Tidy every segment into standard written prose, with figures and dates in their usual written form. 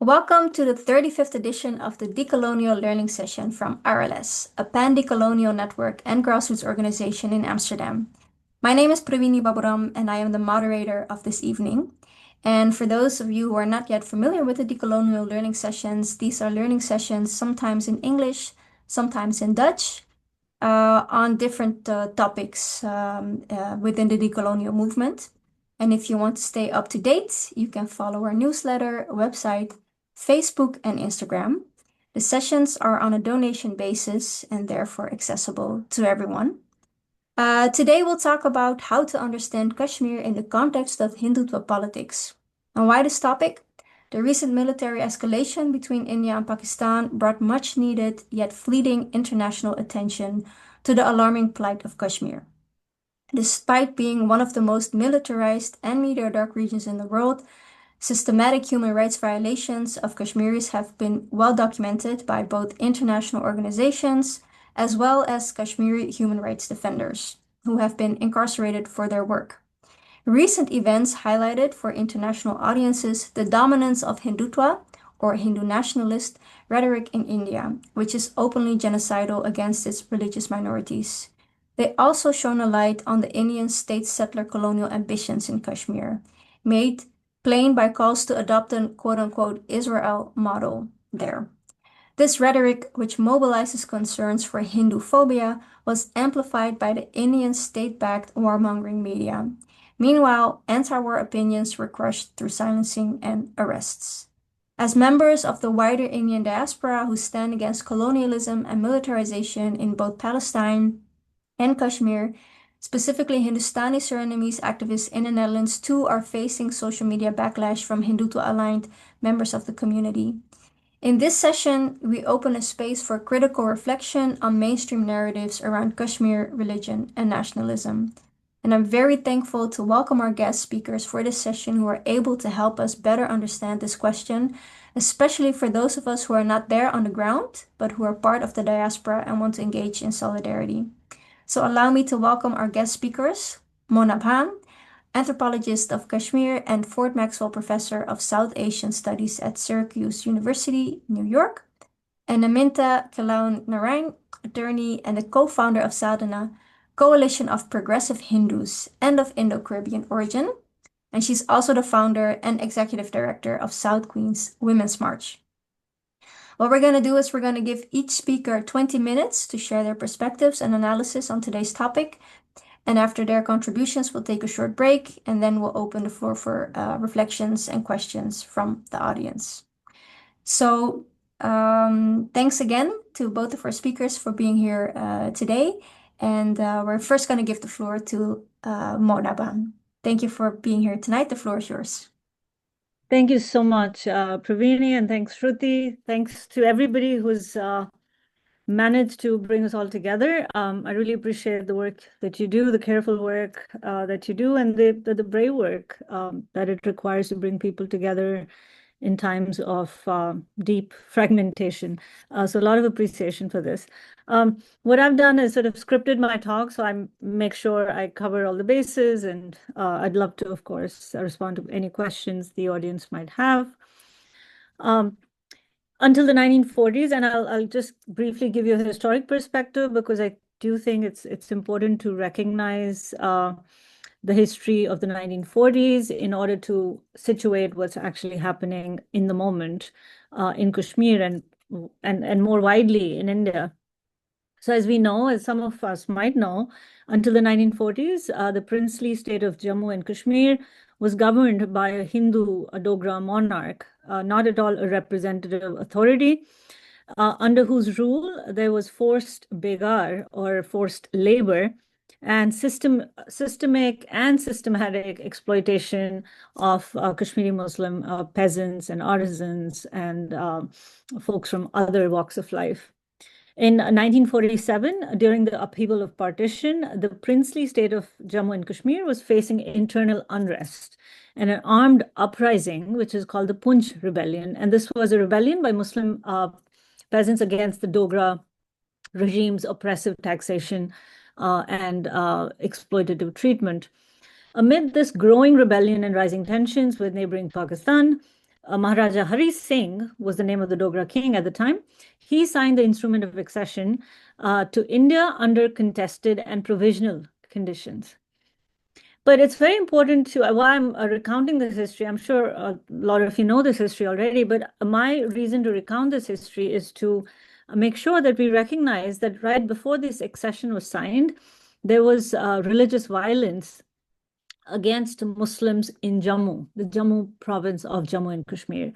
Welcome to the 35th edition of the Decolonial Learning Session from RLS, a pan-decolonial network and grassroots organization in Amsterdam. My name is Pravini Baburam, and I am the moderator of this evening. And for those of you who are not yet familiar with the Decolonial Learning Sessions, these are learning sessions sometimes in English, sometimes in Dutch, on different topics within the decolonial movement. And if you want to stay up to date, you can follow our newsletter, website, Facebook, and Instagram. The sessions are on a donation basis and therefore accessible to everyone. Today we'll talk about how to understand Kashmir in the context of Hindutva politics. And why this topic? The recent military escalation between India and Pakistan brought much needed yet fleeting international attention to the alarming plight of Kashmir. Despite being one of the most militarized and media-dark regions in the world, systematic human rights violations of Kashmiris have been well documented by both international organizations as well as Kashmiri human rights defenders, who have been incarcerated for their work. Recent events highlighted for international audiences the dominance of Hindutva, or Hindu nationalist, rhetoric in India, which is openly genocidal against its religious minorities. They also shone a light on the Indian state's settler-colonial ambitions in Kashmir, made plain by calls to adopt an quote-unquote Israel model there. This rhetoric, which mobilizes concerns for Hinduphobia, was amplified by the Indian state-backed war-mongering media. Meanwhile, anti-war opinions were crushed through silencing and arrests. As members of the wider Indian diaspora who stand against colonialism and militarization in both Palestine and Kashmir, specifically Hindustani Surinamese activists in the Netherlands too are facing social media backlash from Hindutva-aligned members of the community. In this session, we open a space for critical reflection on mainstream narratives around Kashmir, religion, and nationalism. And I'm very thankful to welcome our guest speakers for this session who are able to help us better understand this question, especially for those of us who are not there on the ground, but who are part of the diaspora and want to engage in solidarity. So allow me to welcome our guest speakers, Mona Bhan, anthropologist of Kashmir and Fort Maxwell Professor of South Asian Studies at Syracuse University, New York, and Aminta Kelaun-Narang, attorney and the co-founder of Sadhana, Coalition of Progressive Hindus and of Indo-Caribbean origin, and she's also the founder and executive director of South Queens Women's March. What we're going to do is we're going to give each speaker 20 minutes to share their perspectives and analysis on today's topic. And after their contributions, we'll take a short break, and then we'll open the floor for reflections and questions from the audience. So thanks again to both of our speakers for being here today. And we're first going to give the floor to Mona Bhan. Thank you for being here tonight. The floor is yours. Thank you so much, Pravini, and thanks, Shruti. Thanks to everybody who's managed to bring us all together. I really appreciate the work that you do, the careful work that you do, and the brave work that it requires to bring people together in times of deep fragmentation. So a lot of appreciation for this. What I've done is sort of scripted my talk, so I make sure I cover all the bases, and I'd love to, of course, respond to any questions the audience might have. Until the 1940s, and I'll just briefly give you a historic perspective because I do think it's important to recognize the history of the 1940s in order to situate what's actually happening in the moment in Kashmir and more widely in India. So as we know, as some of us might know, until the 1940s, the princely state of Jammu and Kashmir was governed by a Hindu Dogra monarch, not at all a representative authority, under whose rule there was forced begar or forced labor and systemic and systematic exploitation of Kashmiri Muslim peasants and artisans and folks from other walks of life. In 1947, during the upheaval of partition, the princely state of Jammu and Kashmir was facing internal unrest and an armed uprising, which is called the Punj Rebellion. And this was a rebellion by Muslim peasants against the Dogra regime's oppressive taxation and exploitative treatment. Amid this growing rebellion and rising tensions with neighboring Pakistan, Maharaja Hari Singh was the name of the Dogra king at the time. He signed the instrument of accession to India under contested and provisional conditions. But it's very important to, why I'm recounting this history, I'm sure a lot of you know this history already, but my reason to recount this history is to make sure that we recognize that right before this accession was signed, there was religious violence against Muslims in Jammu, the Jammu province of Jammu and Kashmir.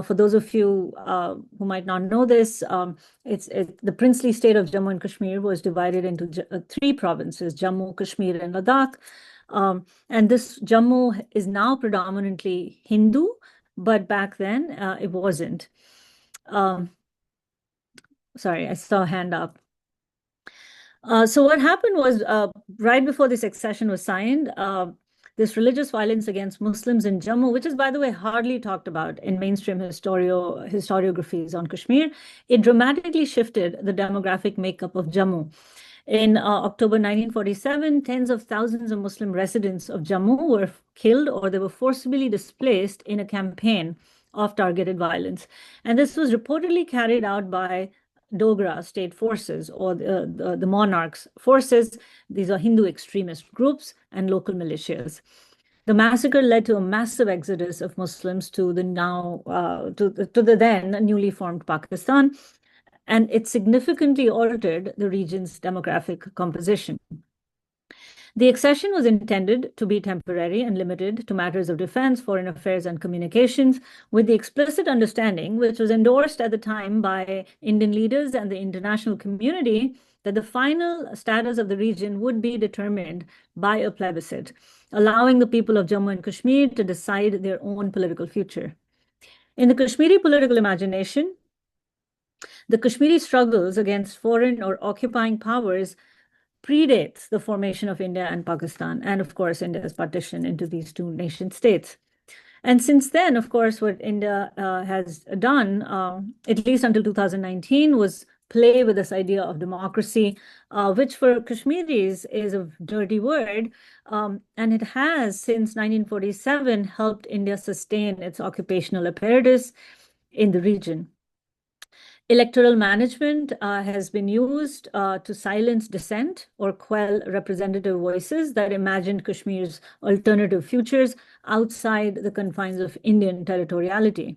For those of you who might not know this, the princely state of Jammu and Kashmir was divided into three provinces, Jammu, Kashmir, and Ladakh. And this Jammu is now predominantly Hindu, but back then it wasn't. Sorry, I saw a hand up. So what happened was right before this accession was signed, this religious violence against Muslims in Jammu, which is, by the way, hardly talked about in mainstream historiographies on Kashmir, it dramatically shifted the demographic makeup of Jammu. In October 1947, tens of thousands of Muslim residents of Jammu were killed or they were forcibly displaced in a campaign of targeted violence. And this was reportedly carried out by Dogra state forces or the monarch's forces. These are Hindu extremist groups and local militias. The massacre led to a massive exodus of Muslims to the then newly formed Pakistan, and it significantly altered the region's demographic composition. The accession was intended to be temporary and limited to matters of defense, foreign affairs, and communications, with the explicit understanding, which was endorsed at the time by Indian leaders and the international community, that the final status of the region would be determined by a plebiscite, allowing the people of Jammu and Kashmir to decide their own political future. In the Kashmiri political imagination, the Kashmiri struggles against foreign or occupying powers predates the formation of India and Pakistan, and of course, India's partition into these two nation states. And since then, of course, what India has done, at least until 2019, was play with this idea of democracy, which for Kashmiris is a dirty word. And it has, since 1947, helped India sustain its occupational apparatus in the region. Electoral management has been used to silence dissent or quell representative voices that imagined Kashmir's alternative futures outside the confines of Indian territoriality.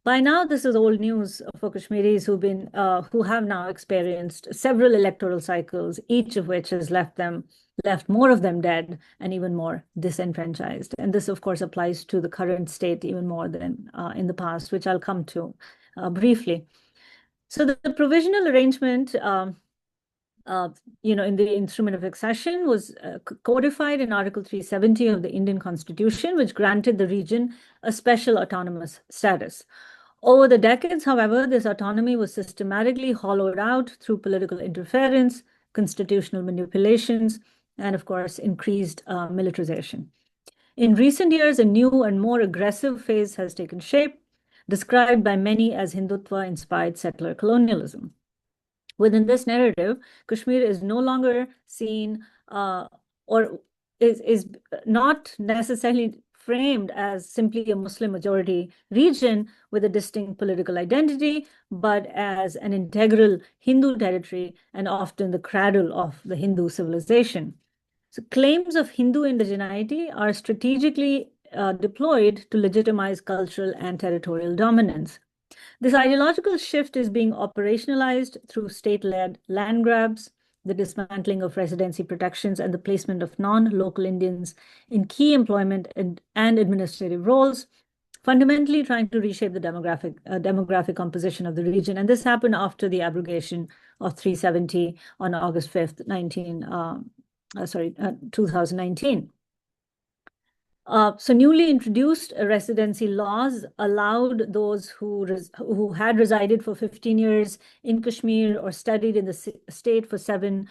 By now, this is old news for Kashmiris who have now experienced several electoral cycles, each of which has left more of them dead and even more disenfranchised. And this, of course, applies to the current state even more than in the past, which I'll come to briefly. So the provisional arrangement, in the instrument of accession was codified in Article 370 of the Indian Constitution, which granted the region a special autonomous status. Over the decades, however, this autonomy was systematically hollowed out through political interference, constitutional manipulations, and of course, increased militarization. In recent years, a new and more aggressive phase has taken shape, described by many as Hindutva-inspired settler-colonialism. Within this narrative, Kashmir is no longer seen or is not necessarily framed as simply a Muslim majority region with a distinct political identity, but as an integral Hindu territory and often the cradle of the Hindu civilization. So claims of Hindu indigeneity are strategically deployed to legitimize cultural and territorial dominance. This ideological shift is being operationalized through state-led land grabs, the dismantling of residency protections, and the placement of non-local Indians in key employment and administrative roles, fundamentally trying to reshape the demographic composition of the region. And this happened after the abrogation of 370 on August 5th, 2019. So newly introduced residency laws allowed those who had resided for 15 years in Kashmir or studied in the state for 7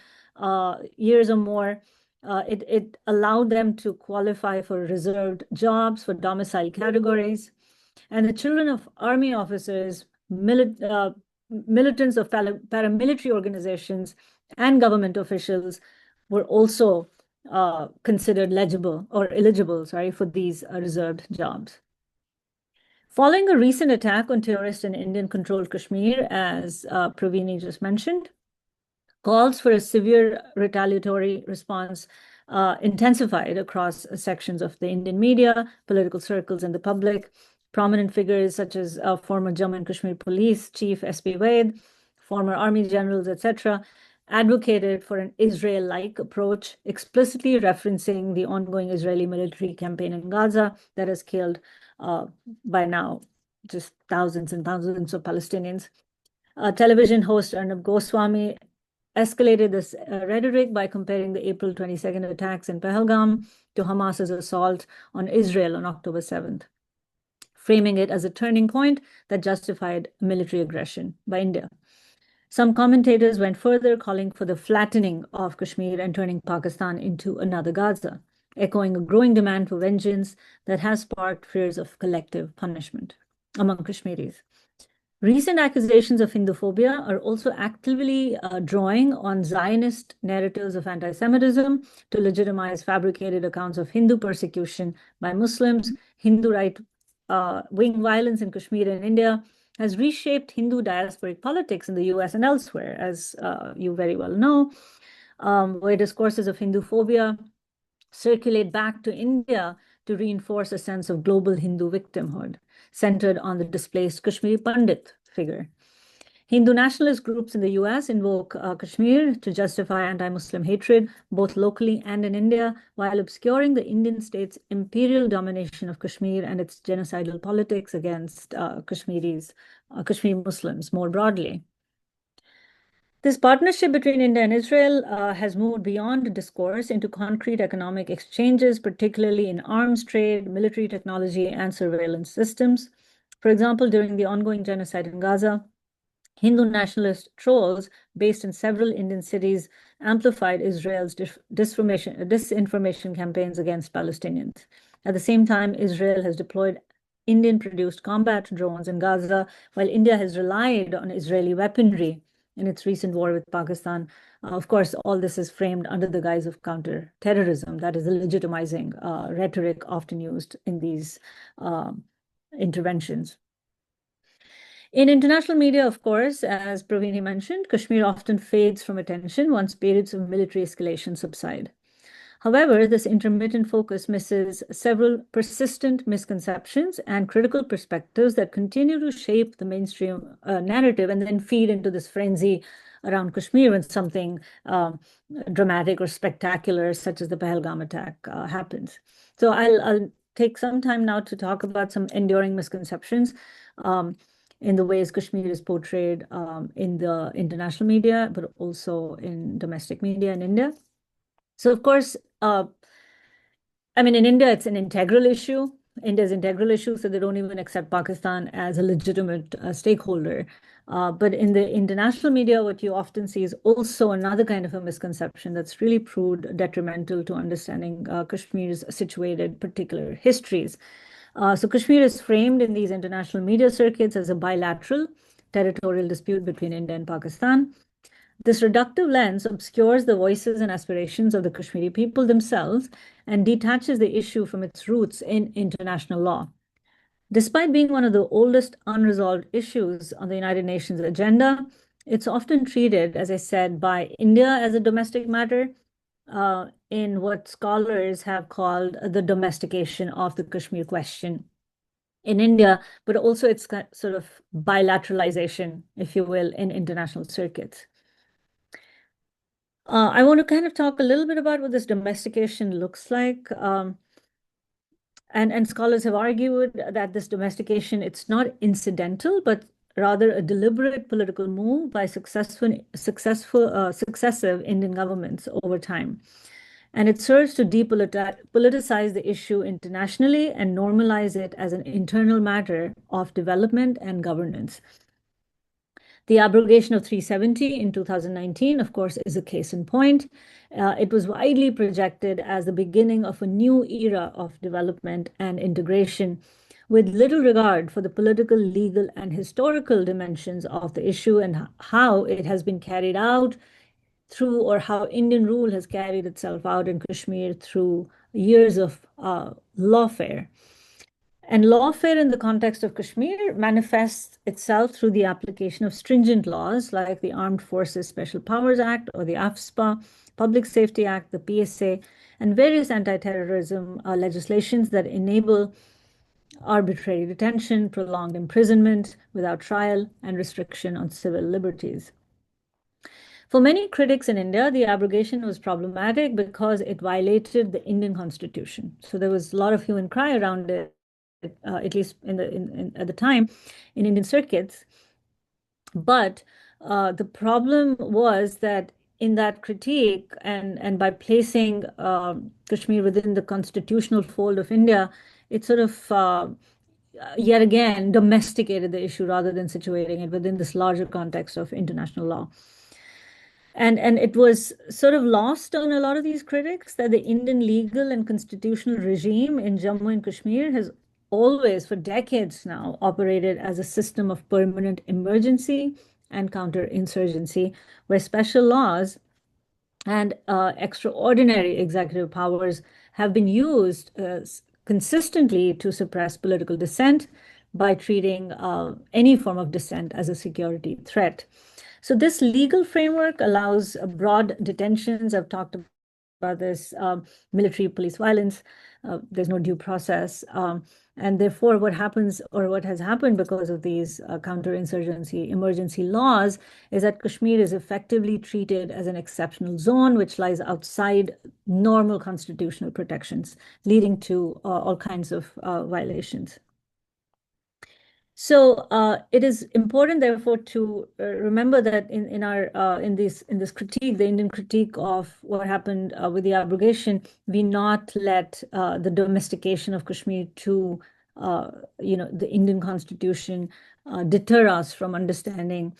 years or more. It allowed them to qualify for reserved jobs for domicile categories. And the children of army officers, militants of paramilitary organizations, and government officials were also considered eligible for these reserved jobs. Following a recent attack on tourist and Indian-controlled Kashmir, as Pravini just mentioned, calls for a severe retaliatory response intensified across sections of the Indian media, political circles, and the public. Prominent figures such as former Jammu and Kashmir Police Chief S.P. Wade, former army generals, etc., advocated for an Israel-like approach, explicitly referencing the ongoing Israeli military campaign in Gaza that has killed by now just thousands and thousands of Palestinians. Television host Arnab Goswami escalated this rhetoric by comparing the April 22nd attacks in Pahalgam to Hamas's assault on Israel on October 7th, framing it as a turning point that justified military aggression by India. Some commentators went further, calling for the flattening of Kashmir and turning Pakistan into another Gaza, echoing a growing demand for vengeance that has sparked fears of collective punishment among Kashmiris. Recent accusations of Hinduphobia are also actively drawing on Zionist narratives of anti-Semitism to legitimize fabricated accounts of Hindu persecution by Muslims. Hindu right-wing violence in Kashmir and India has reshaped Hindu diasporic politics in the US and elsewhere, as you very well know, where discourses of Hinduphobia circulate back to India to reinforce a sense of global Hindu victimhood, centered on the displaced Kashmiri Pandit figure. Hindu nationalist groups in the US invoke Kashmir to justify anti-Muslim hatred, both locally and in India, while obscuring the Indian state's imperial domination of Kashmir and its genocidal politics against Kashmiri Muslims more broadly. This partnership between India and Israel has moved beyond discourse into concrete economic exchanges, particularly in arms trade, military technology, and surveillance systems. For example, during the ongoing genocide in Gaza, Hindu nationalist trolls based in several Indian cities amplified Israel's disinformation campaigns against Palestinians. At the same time, Israel has deployed Indian-produced combat drones in Gaza, while India has relied on Israeli weaponry in its recent war with Pakistan. Of course, all this is framed under the guise of counter-terrorism. That is the legitimizing rhetoric often used in these interventions. In international media, of course, as Pravini mentioned, Kashmir often fades from attention once periods of military escalation subside. However, this intermittent focus misses several persistent misconceptions and critical perspectives that continue to shape the mainstream narrative and then feed into this frenzy around Kashmir when something dramatic or spectacular, such as the Pahalgam attack, happens. So I'll take some time now to talk about some enduring misconceptions in the ways Kashmir is portrayed in the international media, but also in domestic media in India. So, of course, in India, it's an integral issue. India's integral issue, so they don't even accept Pakistan as a legitimate stakeholder. But in the international media, what you often see is also another kind of a misconception that's really proved detrimental to understanding Kashmir's situated particular histories. So Kashmir is framed in these international media circuits as a bilateral territorial dispute between India and Pakistan. This reductive lens obscures the voices and aspirations of the Kashmiri people themselves and detaches the issue from its roots in international law. Despite being one of the oldest unresolved issues on the United Nations agenda, it's often treated, as I said, by India as a domestic matter in what scholars have called the domestication of the Kashmir question in India, but also its sort of bilateralization, if you will, in international circuits. I want to kind of talk a little bit about what this domestication looks like. And scholars have argued that this domestication, it's not incidental, but rather a deliberate political move by successive Indian governments over time. And it serves to depoliticize the issue internationally and normalize it as an internal matter of development and governance. The abrogation of 370 in 2019, of course, is a case in point. It was widely projected as the beginning of a new era of development and integration, with little regard for the political, legal, and historical dimensions of the issue and how it has been carried out through, or how Indian rule has carried itself out in Kashmir through years of lawfare. And lawfare in the context of Kashmir manifests itself through the application of stringent laws like the Armed Forces Special Powers Act or the AFSPA, Public Safety Act, the PSA, and various anti-terrorism legislations that enable arbitrary detention, prolonged imprisonment without trial, and restriction on civil liberties. For many critics in India, the abrogation was problematic because it violated the Indian constitution. So there was a lot of hue and cry around it, at least at the time, in Indian circuits. But the problem was that in that critique and by placing Kashmir within the constitutional fold of India, it sort of yet again domesticated the issue rather than situating it within this larger context of international law. And it was sort of lost on a lot of these critics that the Indian legal and constitutional regime in Jammu and Kashmir has always, for decades now, operated as a system of permanent emergency and counterinsurgency, where special laws and extraordinary executive powers have been used consistently to suppress political dissent by treating any form of dissent as a security threat. So this legal framework allows broad detentions. I've talked about this, military police violence. There's no due process. And therefore, what happens or what has happened because of these counterinsurgency emergency laws is that Kashmir is effectively treated as an exceptional zone, which lies outside normal constitutional protections, leading to all kinds of violations. So it is important, therefore, to remember that in this critique, the Indian critique of what happened with the abrogation, we not let the domestication of Kashmir to the Indian Constitution deter us from understanding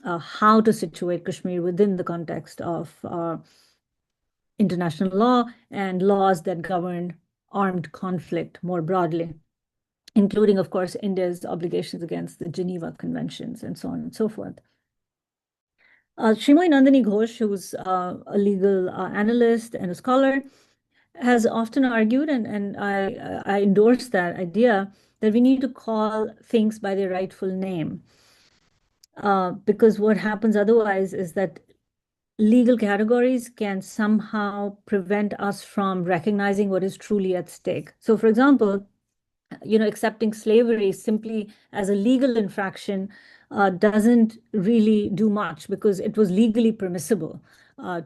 how to situate Kashmir within the context of international law and laws that govern armed conflict more broadly, including, of course, India's obligations against the Geneva Conventions and so on and so forth. Srimati Nandini Ghosh, who's a legal analyst and a scholar, has often argued, and I endorse that idea, that we need to call things by their rightful name. Because what happens otherwise is that legal categories can somehow prevent us from recognizing what is truly at stake. So, for example, accepting slavery simply as a legal infraction doesn't really do much because it was legally permissible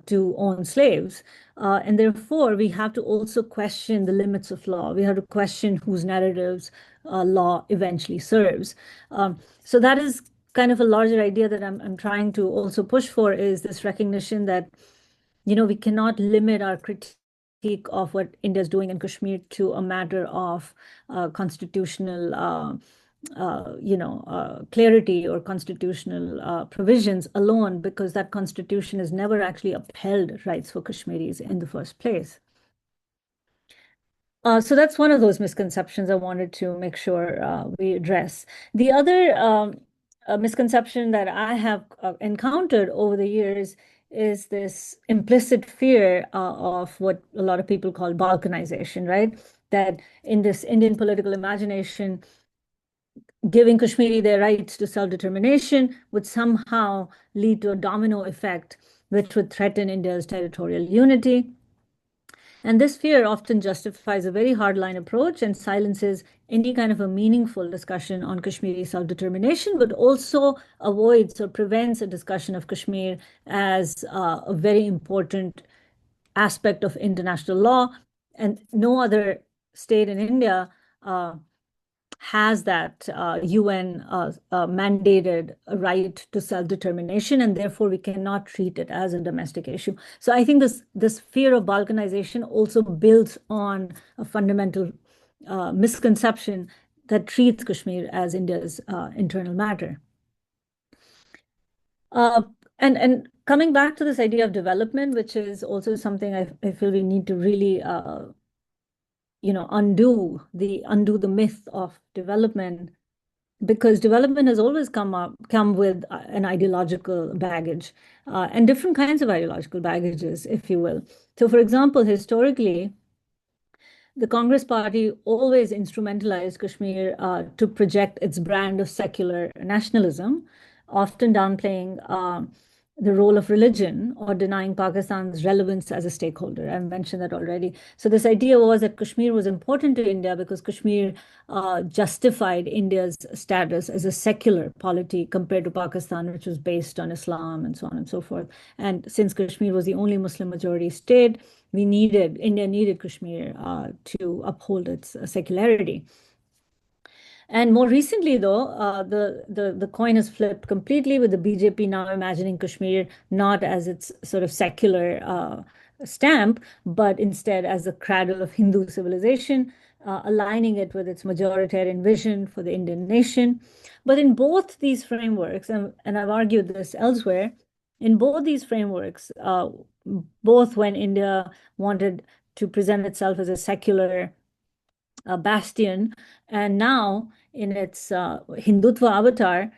to own slaves. And therefore, we have to also question the limits of law. We have to question whose narratives law eventually serves. So that is kind of a larger idea that I'm trying to also push for, is this recognition that, we cannot limit our critique of what India is doing in Kashmir to a matter of constitutional, clarity or constitutional provisions alone, because that constitution has never actually upheld rights for Kashmiris in the first place. So that's one of those misconceptions I wanted to make sure we address. The other misconception that I have encountered over the years is this implicit fear of what a lot of people call balkanization, right? That in this Indian political imagination, giving Kashmiri their rights to self-determination would somehow lead to a domino effect, which would threaten India's territorial unity. And this fear often justifies a very hardline approach and silences any kind of a meaningful discussion on Kashmiri self-determination, but also avoids or prevents a discussion of Kashmir as a very important aspect of international law. And no other state in India has that UN mandated right to self-determination, and therefore we cannot treat it as a domestic issue. So I think this fear of balkanization also builds on a fundamental misconception that treats Kashmir as India's internal matter. And coming back to this idea of development, which is also something I feel we need to really undo the myth of development, because development has always come with an ideological baggage and different kinds of ideological baggages, if you will. So, for example, historically, the Congress Party always instrumentalized Kashmir to project its brand of secular nationalism, often downplaying the role of religion or denying Pakistan's relevance as a stakeholder. I've mentioned that already. So this idea was that Kashmir was important to India because Kashmir justified India's status as a secular polity compared to Pakistan, which was based on Islam and so on and so forth. And since Kashmir was the only Muslim majority state, India needed Kashmir to uphold its secularity. And more recently, though, the coin has flipped completely with the BJP now imagining Kashmir not as its sort of secular stamp, but instead as the cradle of Hindu civilization, aligning it with its majoritarian vision for the Indian nation. But in both these frameworks, and I've argued this elsewhere, in both these frameworks, both when India wanted to present itself as a secular bastion, and now in its Hindutva avatar,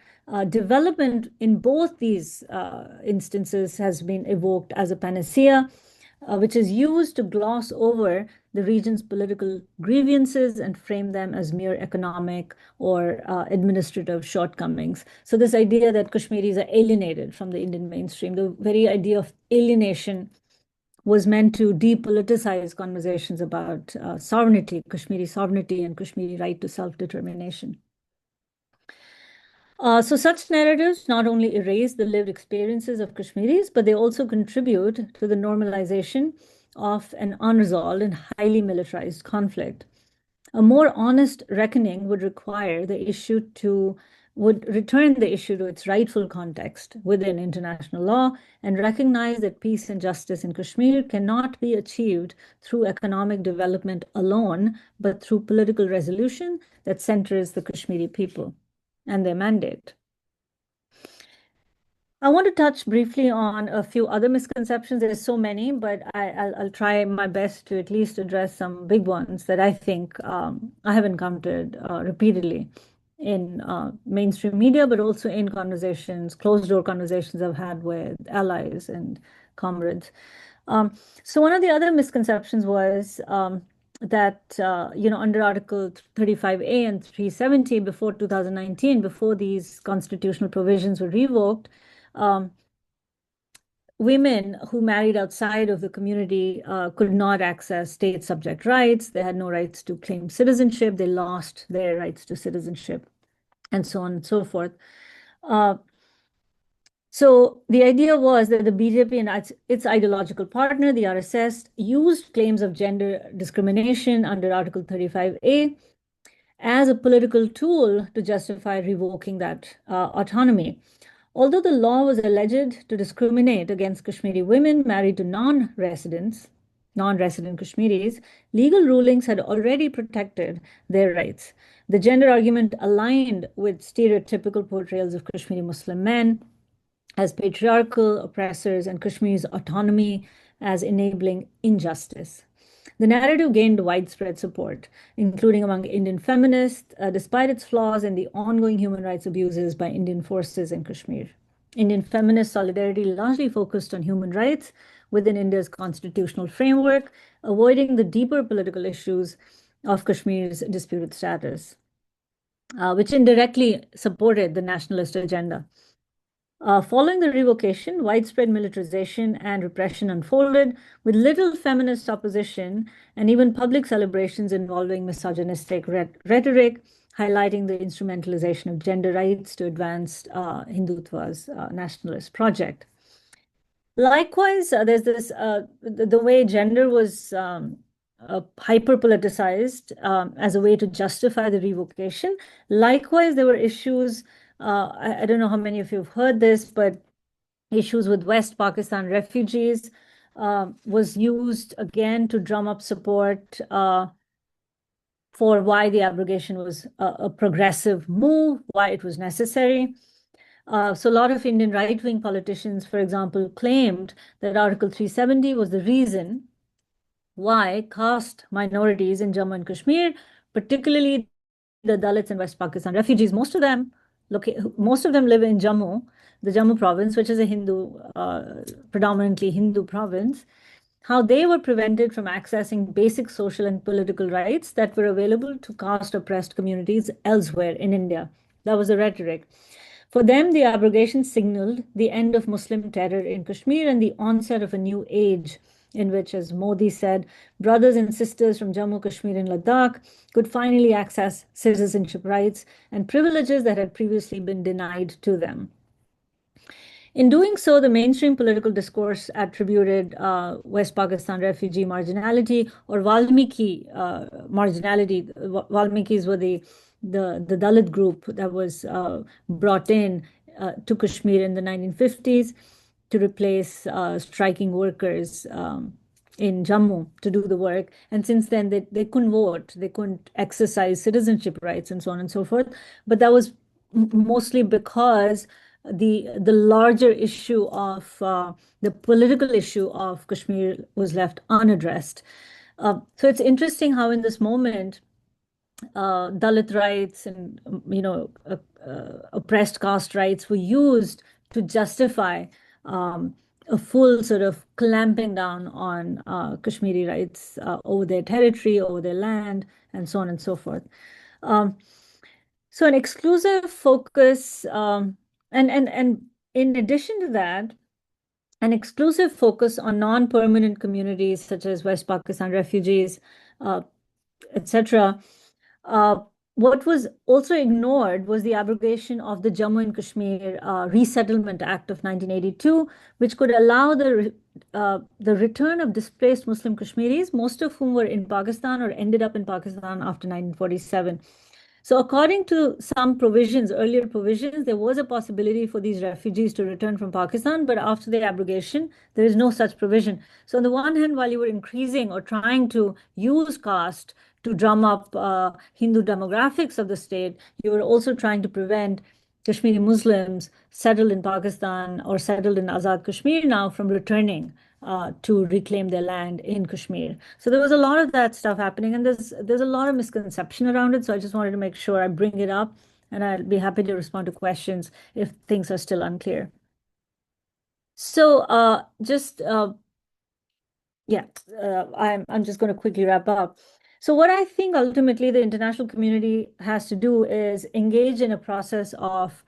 development in both these instances has been evoked as a panacea, which is used to gloss over the region's political grievances and frame them as mere economic or administrative shortcomings. So this idea that Kashmiris are alienated from the Indian mainstream, the very idea of alienation was meant to depoliticize conversations about sovereignty, Kashmiri sovereignty, and Kashmiri right to self-determination. So such narratives not only erase the lived experiences of Kashmiris, but they also contribute to the normalization of an unresolved and highly militarized conflict. A more honest reckoning would require the issue to would return the issue to its rightful context within international law and recognize that peace and justice in Kashmir cannot be achieved through economic development alone, but through political resolution that centers the Kashmiri people and their mandate. I want to touch briefly on a few other misconceptions. There's so many, but I'll try my best to at least address some big ones that I think I have encountered repeatedly in mainstream media, but also in conversations, closed door conversations I've had with allies and comrades. So one of the other misconceptions was that, under Article 35A and 370 before 2019, before these constitutional provisions were revoked, women who married outside of the community could not access state subject rights. They had no rights to claim citizenship. They lost their rights to citizenship, and so on and so forth. So the idea was that the BJP and its ideological partner, the RSS, used claims of gender discrimination under Article 35A as a political tool to justify revoking that autonomy. Although the law was alleged to discriminate against Kashmiri women married to non-resident Kashmiris, legal rulings had already protected their rights. The gender argument aligned with stereotypical portrayals of Kashmiri Muslim men as patriarchal oppressors and Kashmir's autonomy as enabling injustice. The narrative gained widespread support, including among Indian feminists, despite its flaws and the ongoing human rights abuses by Indian forces in Kashmir. Indian feminist solidarity largely focused on human rights within India's constitutional framework, avoiding the deeper political issues of Kashmir's disputed status, which indirectly supported the nationalist agenda. Following the revocation, widespread militarization and repression unfolded, with little feminist opposition and even public celebrations involving misogynistic rhetoric, highlighting the instrumentalization of gender rights to advance Hindutva's nationalist project. Likewise, there's this, the way gender was hyper-politicized as a way to justify the revocation. Likewise, there were issues I don't know how many of you have heard this, but issues with West Pakistan refugees was used again to drum up support for why the abrogation was a progressive move, why it was necessary. So a lot of Indian right-wing politicians, for example, claimed that Article 370 was the reason why caste minorities in Jammu and Kashmir, particularly the Dalits and West Pakistan refugees, most of them live in Jammu, the Jammu province, which is a predominantly Hindu province. how they were prevented from accessing basic social and political rights that were available to caste-oppressed communities elsewhere in India. That was the rhetoric. For them, the abrogation signaled the end of Muslim terror in Kashmir and the onset of a new age in which, as Modi said, brothers and sisters from Jammu, Kashmir, and Ladakh could finally access citizenship rights and privileges that had previously been denied to them. In doing so, the mainstream political discourse attributed West Pakistan refugee marginality or Valmiki marginality. Valmikis were the Dalit group that was brought in to Kashmir in the 1950s to replace striking workers in Jammu to do the work. And since then, they couldn't vote, they couldn't exercise citizenship rights, and so on and so forth. But that was mostly because the larger issue of the political issue of Kashmir was left unaddressed. So it's interesting how in this moment, Dalit rights and oppressed caste rights were used to justify a full sort of clamping down on Kashmiri rights over their territory, over their land, and so on and so forth. So an exclusive focus, and in addition to that, an exclusive focus on non-permanent communities such as West Pakistan refugees, etc. What was also ignored was the abrogation of the Jammu and Kashmir Resettlement Act of 1982, which could allow the return of displaced Muslim Kashmiris, most of whom were in Pakistan or ended up in Pakistan after 1947. So according to some provisions, earlier provisions, there was a possibility for these refugees to return from Pakistan, but after the abrogation, there is no such provision. So on the one hand, while you were increasing or trying to use caste to drum up Hindu demographics of the state, you were also trying to prevent Kashmiri Muslims settled in Pakistan or settled in Azad Kashmir now from returning to reclaim their land in Kashmir. So there was a lot of that stuff happening, and there's a lot of misconception around it. So I just wanted to make sure I bring it up, and I'll be happy to respond to questions if things are still unclear. So I'm just going to quickly wrap up. So what I think ultimately the international community has to do is engage in a process of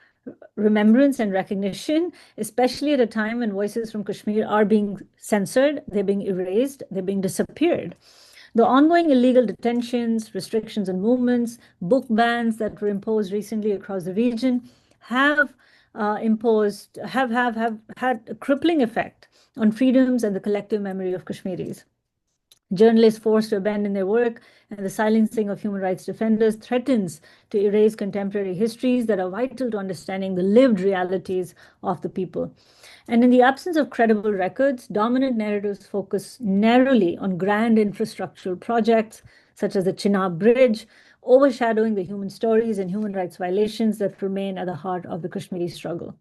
remembrance and recognition, especially at a time when voices from Kashmir are being censored, they're being erased, they're being disappeared. The ongoing illegal detentions, restrictions on movements, book bans that were imposed recently across the region have had a crippling effect on freedoms and the collective memory of Kashmiris. Journalists forced to abandon their work, and the silencing of human rights defenders threatens to erase contemporary histories that are vital to understanding the lived realities of the people. And in the absence of credible records, dominant narratives focus narrowly on grand infrastructural projects, such as the Chenab Bridge, overshadowing the human stories and human rights violations that remain at the heart of the Kashmiri struggle.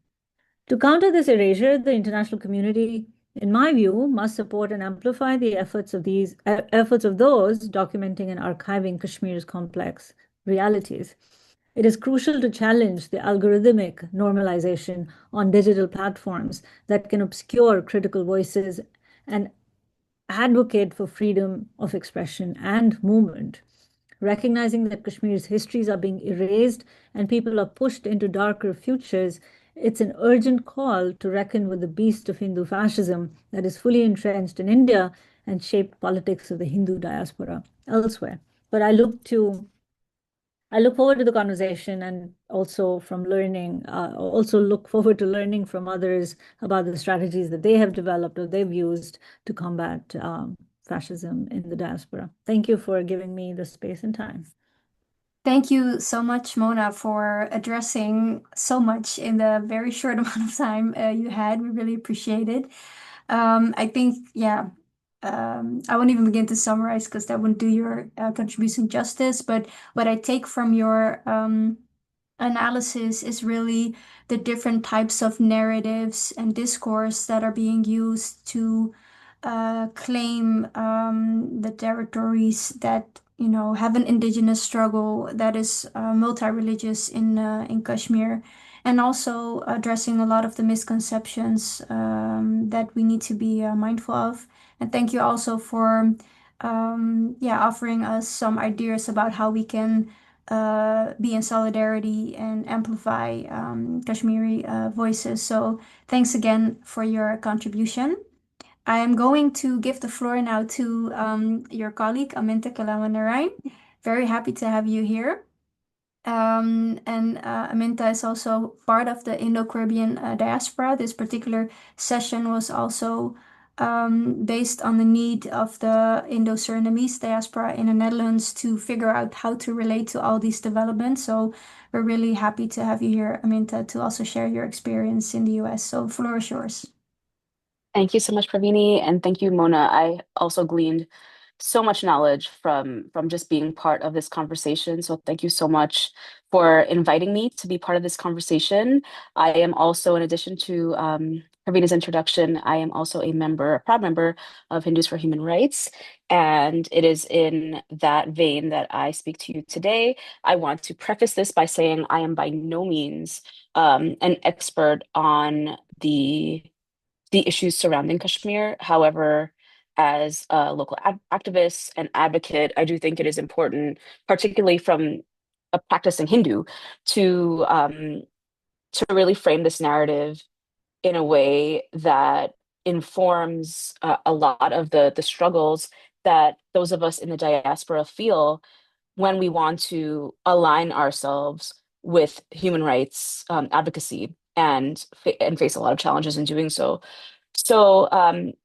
To counter this erasure, the international community, in my view, must support and amplify the efforts of those documenting and archiving Kashmir's complex realities. It is crucial to challenge the algorithmic normalization on digital platforms that can obscure critical voices and advocate for freedom of expression and movement. Recognizing that Kashmir's histories are being erased and people are pushed into darker futures, it's an urgent call to reckon with the beast of Hindu fascism that is fully entrenched in India and shaped politics of the Hindu diaspora elsewhere. But I look forward to the conversation and also look forward to learning from others about the strategies that they have developed or they've used to combat fascism in the diaspora. Thank you for giving me the space and time. Thank you so much, Mona, for addressing so much in the very short amount of time you had. We really appreciate it. I think, yeah, I won't even begin to summarize because that wouldn't do your contribution justice. But what I take from your analysis is really the different types of narratives and discourse that are being used to claim the territories that have an indigenous struggle that is multi-religious in Kashmir, and also addressing a lot of the misconceptions that we need to be mindful of. And thank you also for yeah, offering us some ideas about how we can be in solidarity and amplify Kashmiri voices. So thanks again for your contribution. I am going to give the floor now to your colleague, Aminta Kalawanarayan. Very happy to have you here. And Aminta is also part of the Indo-Caribbean diaspora. This particular session was also based on the need of the Indo-Surinamese diaspora in the Netherlands to figure out how to relate to all these developments. So we're really happy to have you here, Aminta, to also share your experience in the US. So floor is yours. Thank you so much, Pravini, and thank you, Mona. I also gleaned so much knowledge from just being part of this conversation. So thank you so much for inviting me to be part of this conversation. I am also, in addition to Pravina's introduction, I am also a proud member of Hindus for Human Rights. And it is in that vein that I speak to you today. I want to preface this by saying I am by no means an expert on the issues surrounding Kashmir. However, as a local activist and advocate, I do think it is important, particularly from a practicing Hindu, to to really frame this narrative in a way that informs a lot of the struggles that those of us in the diaspora feel when we want to align ourselves with human rights advocacy and face a lot of challenges in doing so. So,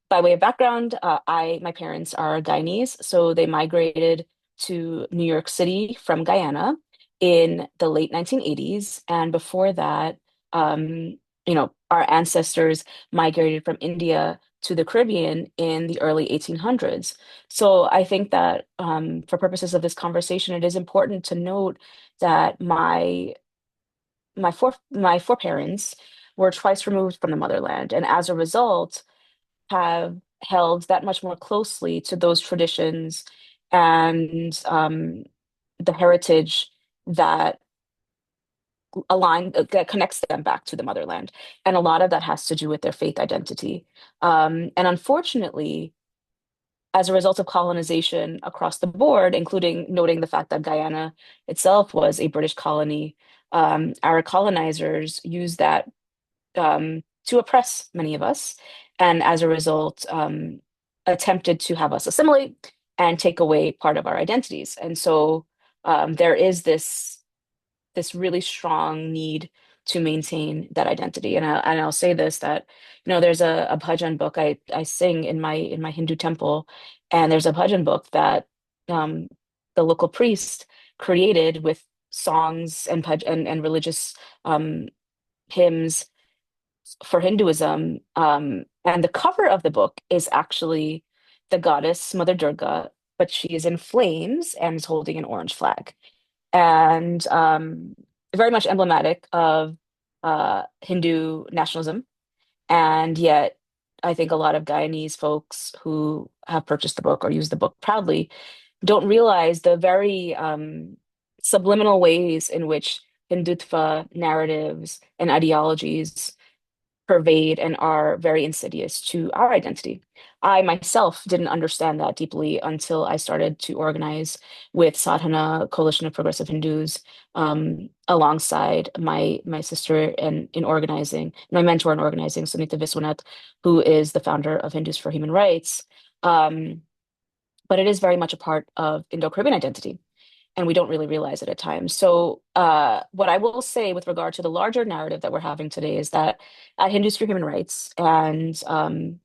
by way of background, my parents are Guyanese, so they migrated to New York City from Guyana in the late 1980s, and before that, our ancestors migrated from India to the Caribbean in the early 1800s. So, I think that for purposes of this conversation, it is important to note that my foreparents were twice removed from the motherland, and as a result have held that much more closely to those traditions and the heritage that that connects them back to the motherland. And a lot of that has to do with their faith identity. And unfortunately, as a result of colonization across the board, including noting the fact that Guyana itself was a British colony, our colonizers used that to oppress many of us, and as a result, attempted to have us assimilate and take away part of our identities. And so there is this really strong need to maintain that identity. And I'll say this that there's a bhajan book I sing in my Hindu temple, and there's a bhajan book that um, the local priest created with songs and religious um, hymns for Hinduism. And the cover of the book is actually the goddess Mother Durga, but she is in flames and is holding an orange flag. And very much emblematic of Hindu nationalism. And yet, I think a lot of Guyanese folks who have purchased the book or used the book proudly don't realize the very subliminal ways in which Hindutva narratives and ideologies pervade and are very insidious to our identity. I myself didn't understand that deeply until I started to organize with Sadhana, Coalition of Progressive Hindus, alongside my sister in organizing, my mentor in organizing, Sunita Viswanath, who is the founder of Hindus for Human Rights. But it is very much a part of Indo-Caribbean identity, and we don't really realize it at times. So, what I will say with regard to the larger narrative that we're having today is that at Hindus for Human Rights and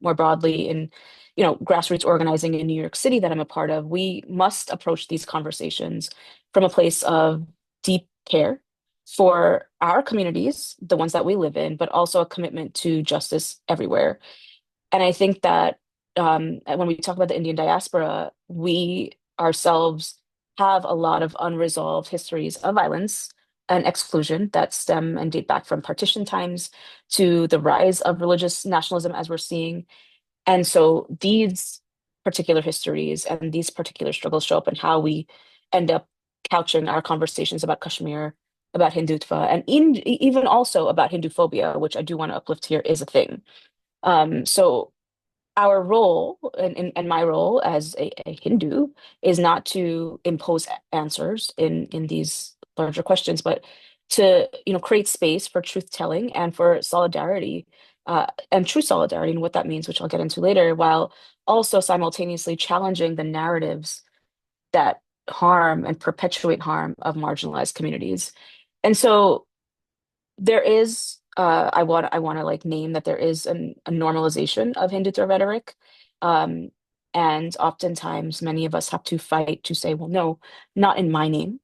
more broadly in grassroots organizing in New York City that I'm a part of, we must approach these conversations from a place of deep care for our communities, the ones that we live in, but also a commitment to justice everywhere. And I think that when we talk about the Indian diaspora, we ourselves have a lot of unresolved histories of violence and exclusion that stem and date back from partition times to the rise of religious nationalism as we're seeing. And so these particular histories and these particular struggles show up in how we end up couching our conversations about Kashmir, about Hindutva, and even also about Hinduphobia, which I do want to uplift here is a thing. So our role and my role as a Hindu is not to impose answers in these larger questions, but to, create space for truth telling and for solidarity, and true solidarity and what that means, which I'll get into later, while also simultaneously challenging the narratives that harm and perpetuate harm of marginalized communities. And so there is, I want to like name that there is a normalization of Hindutva rhetoric. Um, and oftentimes many of us have to fight to say, well, no, not in my name.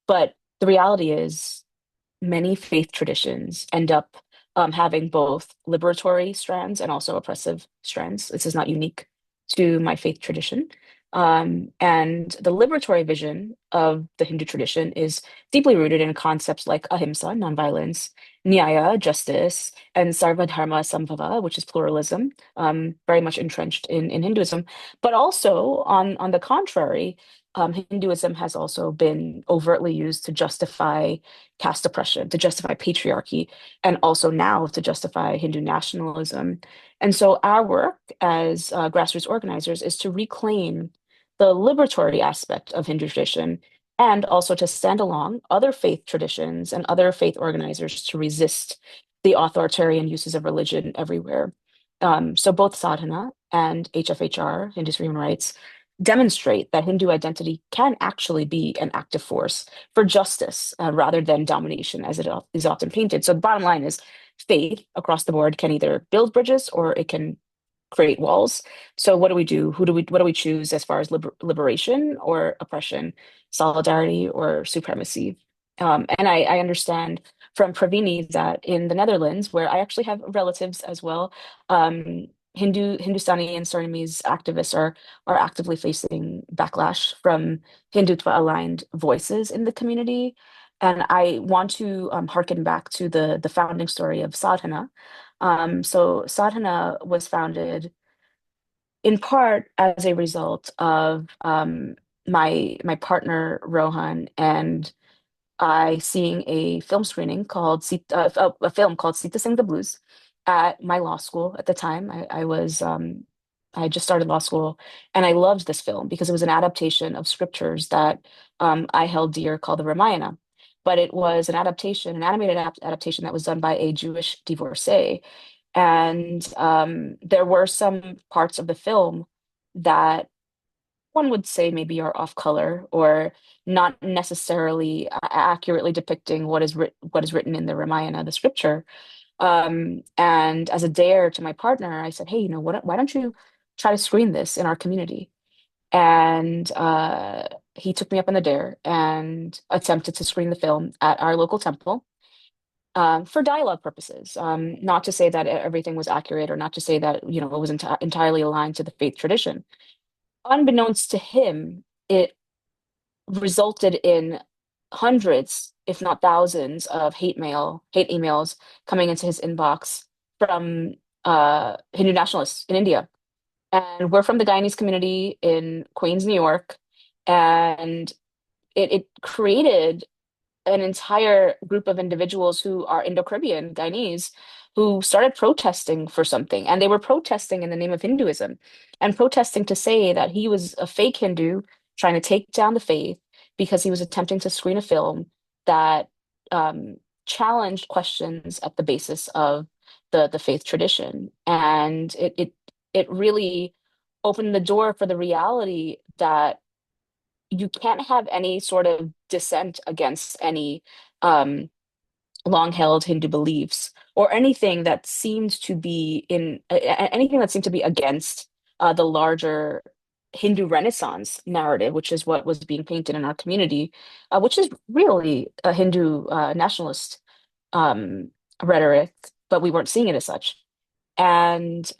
But the reality is many faith traditions end up having both liberatory strands and also oppressive strands. This is not unique to my faith tradition. And the liberatory vision of the Hindu tradition is deeply rooted in concepts like ahimsa, nonviolence, nyaya, justice, and sarvadharma sambhava, which is pluralism, very much entrenched in Hinduism. But also, on the contrary, Hinduism has also been overtly used to justify caste oppression, to justify patriarchy, and also now to justify Hindu nationalism. And so our work as grassroots organizers is to reclaim the liberatory aspect of Hindu tradition and also to stand along other faith traditions and other faith organizers to resist the authoritarian uses of religion everywhere. So both sadhana and HFHR, Hindus for Human Rights, demonstrate that Hindu identity can actually be an active force for justice rather than domination, as it is often painted. So the bottom line is faith across the board can either build bridges or it can create walls. So what do we do? What do we choose as far as liberation or oppression, solidarity or supremacy? And I understand from Pravini that in the Netherlands, where I actually have relatives as well, Hindustani and Surinamese activists are actively facing backlash from Hindutva aligned voices in the community. And I want to harken back to the founding story of Sadhana. So Sadhana was founded in part as a result of my partner Rohan and I seeing a film screening called a film called Sita Sing the Blues at my law school at the time. I just started law school, and I loved this film because it was an adaptation of scriptures that I held dear called the Ramayana. But it was an animated adaptation that was done by a Jewish divorcee. And there were some parts of the film that one would say maybe are off color or not necessarily accurately depicting what is written in the Ramayana, the scripture. And as a dare to my partner, I said, "Hey, why don't you try to screen this in our community?" And he took me up on the dare and attempted to screen the film at our local temple. For dialogue purposes, not to say that everything was accurate or not to say that, it was entirely aligned to the faith tradition. Unbeknownst to him, it resulted in hundreds, if not thousands, of hate emails coming into his inbox from Hindu nationalists in India. And we're from the Guyanese community in Queens, New York, and it created an entire group of individuals who are Indo-Caribbean, Guyanese, who started protesting for something. And they were protesting in the name of Hinduism and protesting to say that he was a fake Hindu trying to take down the faith because he was attempting to screen a film that challenged questions at the basis of the faith tradition. And it really opened the door for the reality that you can't have any sort of dissent against any um, long-held Hindu beliefs or anything that seemed to be against the larger Hindu Renaissance narrative, which is what was being painted in our community, which is really a Hindu nationalist um, rhetoric, but we weren't seeing it as such. And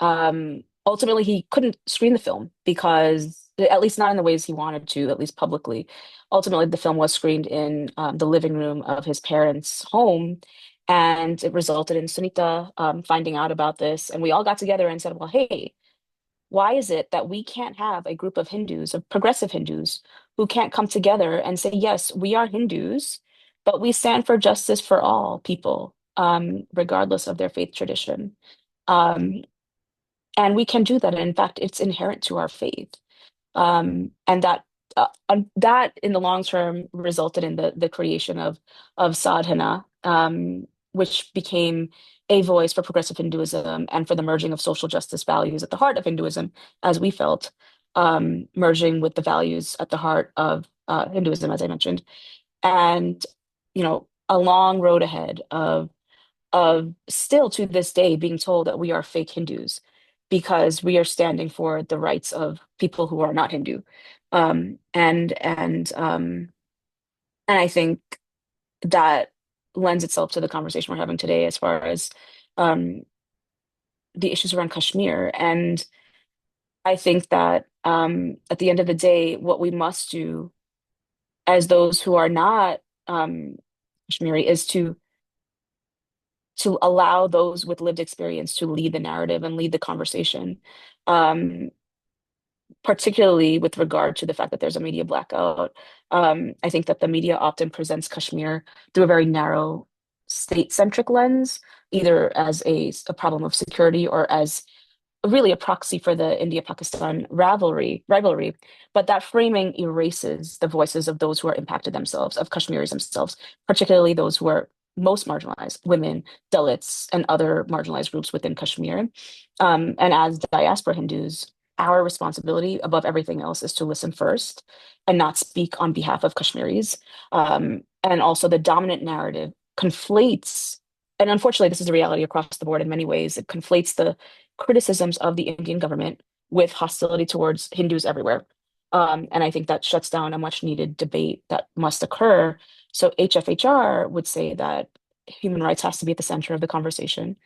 ultimately, he couldn't screen the film because, at least not in the ways he wanted to, at least publicly. Ultimately, the film was screened in the living room of his parents' home, and it resulted in Sunita finding out about this. And we all got together and said, well, hey, why is it that we can't have a group of Hindus, of progressive Hindus, who can't come together and say, yes, we are Hindus, but we stand for justice for all people, regardless of their faith tradition. Um, And we can do that. And in fact, it's inherent to our faith. And that in the long term resulted in the creation of sadhana, which became a voice for progressive Hinduism and for the merging of social justice values at the heart of Hinduism, as we felt, merging with the values at the heart of Hinduism, as I mentioned, and a long road ahead of still to this day being told that we are fake Hindus because we are standing for the rights of people who are not Hindu. Um, and and um, and I think that lends itself to the conversation we're having today as far as um, the issues around Kashmir. And I think that at the end of the day, what we must do as those who are not Kashmiri is to allow those with lived experience to lead the narrative and lead the conversation, um, particularly with regard to the fact that there's a media blackout. I think that the media often presents Kashmir through a very narrow state-centric lens, either as a problem of security or as really a proxy for the India-Pakistan rivalry, but that framing erases the voices of those who are impacted themselves, of Kashmiris themselves, particularly those who are most marginalized, women, Dalits, and other marginalized groups within Kashmir. And as diaspora Hindus, our responsibility above everything else is to listen first and not speak on behalf of Kashmiris. And also the dominant narrative conflates, and unfortunately, this is a reality across the board in many ways, it conflates the criticisms of the Indian government with hostility towards Hindus everywhere. And I think that shuts down a much needed debate that must occur. So HFHR would say that human rights has to be at the center of the conversation,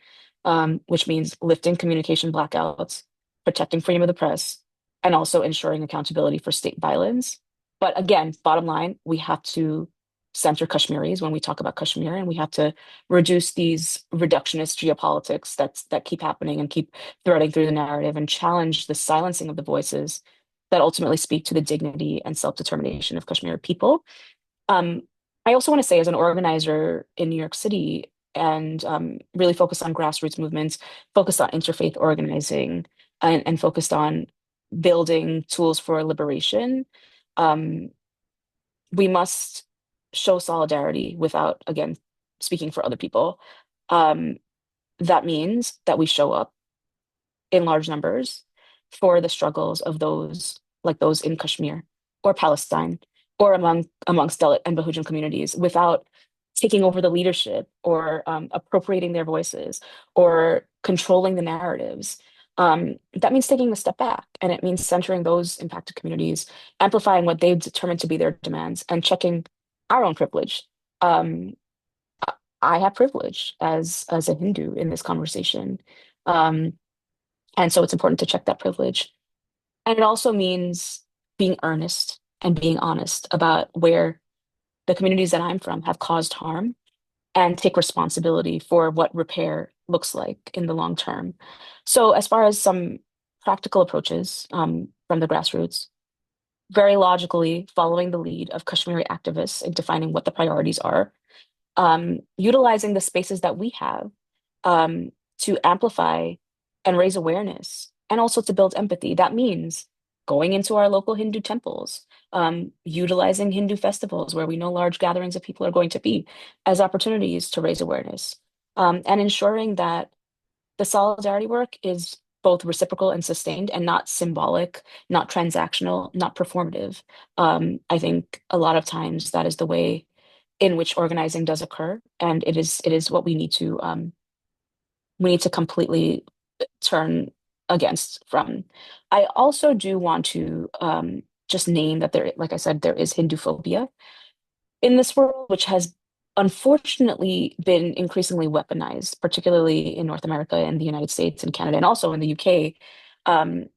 which means lifting communication blackouts, protecting freedom of the press, and also ensuring accountability for state violence. But again, bottom line, we have to center Kashmiris when we talk about Kashmir, and we have to reduce these reductionist geopolitics that keep happening and keep threading through the narrative and challenge the silencing of the voices that ultimately speak to the dignity and self-determination of Kashmiri people. Um, I also want to say, as an organizer in New York City and really focused on grassroots movements, focused on interfaith organizing, and focused on building tools for liberation, um, we must show solidarity without, again, speaking for other people. Um, that means that we show up in large numbers for the struggles of those like those in Kashmir or Palestine or amongst Dalit and Bahujan communities without taking over the leadership or appropriating their voices or controlling the narratives. That means taking a step back, and it means centering those impacted communities, amplifying what they've determined to be their demands, and checking our own privilege. Um, I have privilege as a Hindu in this conversation. Um, and so it's important to check that privilege. And it also means being earnest and being honest about where the communities that I'm from have caused harm and take responsibility for what repair looks like in the long term. So, as far as some practical approaches from the grassroots, very logically following the lead of Kashmiri activists in defining what the priorities are, utilizing the spaces that we have um, to amplify and raise awareness and also to build empathy. That means going into our local Hindu temples, utilizing Hindu festivals where we know large gatherings of people are going to be as opportunities to raise awareness, and ensuring that the solidarity work is both reciprocal and sustained and not symbolic, not transactional, not performative. I think a lot of times that is the way in which organizing does occur, and it is what we need to completely turn against from. I also do want to just name that there, like I said, there is Hinduphobia in this world, which has unfortunately been increasingly weaponized, particularly in North America and the United States and Canada, and also in the UK, um,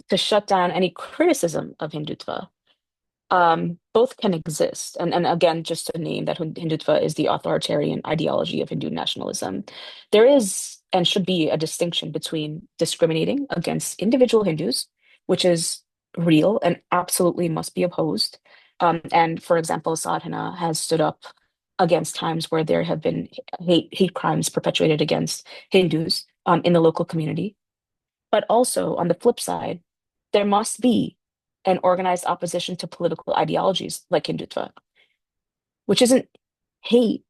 to shut down any criticism of Hindutva. Both can exist. And again, just to name that Hindutva is the authoritarian ideology of Hindu nationalism. There is and should be a distinction between discriminating against individual Hindus, which is real and absolutely must be opposed. And for example, Sadhana has stood up against times where there have been hate crimes perpetuated against Hindus in the local community. But also, on the flip side, there must be an organized opposition to political ideologies like Hindutva, which isn't hate,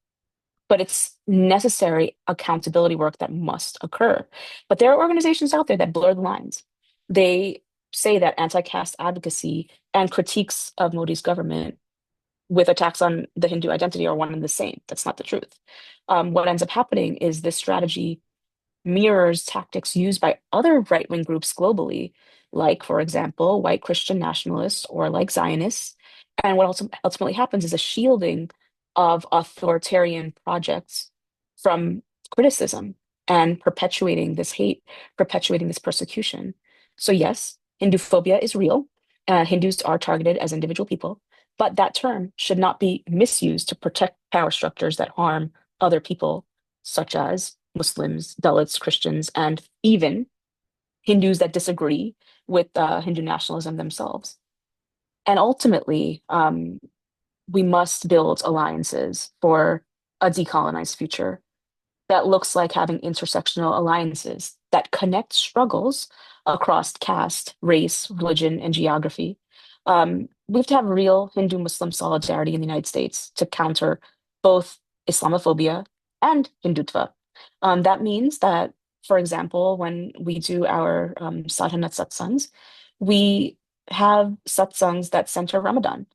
but it's necessary accountability work that must occur. But there are organizations out there that blur the lines. They say that anti-caste advocacy and critiques of Modi's government with attacks on the Hindu identity are one and the same. That's not the truth. What ends up happening is this strategy mirrors tactics used by other right-wing groups globally, like, for example, white Christian nationalists or like Zionists. And what also ultimately happens is a shielding of authoritarian projects from criticism and perpetuating this hate, perpetuating this persecution. So yes, Hinduphobia is real. Hindus are targeted as individual people, but that term should not be misused to protect power structures that harm other people, such as Muslims, Dalits, Christians, and even Hindus that disagree with Hindu nationalism themselves. And ultimately, we must build alliances for a decolonized future that looks like having intersectional alliances that connect struggles across caste, race, religion, and geography. We have to have real Hindu-Muslim solidarity in the United States to counter both Islamophobia and Hindutva. That means that, for example, when we do our sadhana satsangs, we have satsangs that center Ramadan.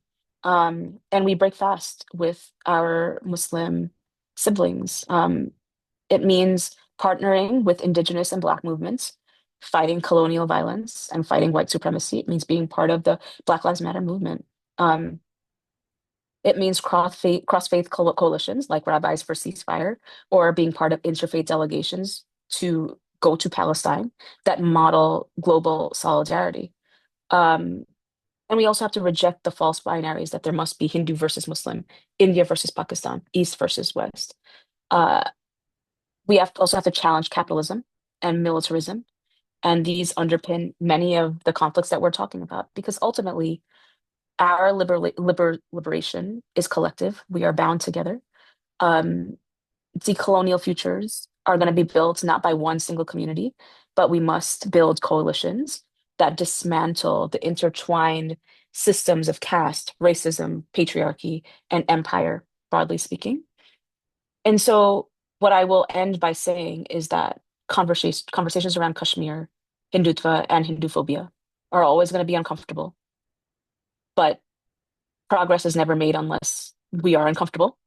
And we break fast with our Muslim siblings. It means partnering with Indigenous and Black movements, fighting colonial violence and fighting white supremacy. It means being part of the Black Lives Matter movement. Um, it means cross-faith coalitions like Rabbis for Ceasefire, or being part of interfaith delegations to go to Palestine that model global solidarity. Um, and we also have to reject the false binaries that there must be Hindu versus Muslim, India versus Pakistan, East versus West. Uh, we also have to challenge capitalism and militarism, and these underpin many of the conflicts that we're talking about, because ultimately our liberation is collective. We are bound together. Um, Decolonial futures are going to be built not by one single community, but we must build coalitions that dismantle the intertwined systems of caste, racism, patriarchy, and empire, broadly speaking. And so, what I will end by saying is that conversations around Kashmir, Hindutva, and Hinduphobia are always going to be uncomfortable, but progress is never made unless we are uncomfortable.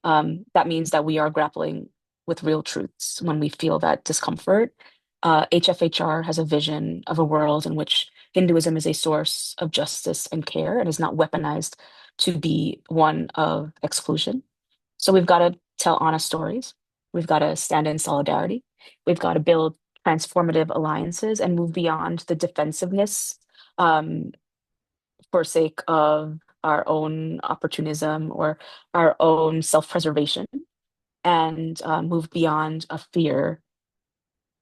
That means that we are grappling with real truths when we feel that discomfort. HFHR has a vision of a world in which Hinduism is a source of justice and care and is not weaponized to be one of exclusion. So we've got to tell honest stories. We've got to stand in solidarity. We've got to build transformative alliances and move beyond the defensiveness um, for sake of our own opportunism or our own self-preservation, and move beyond a fear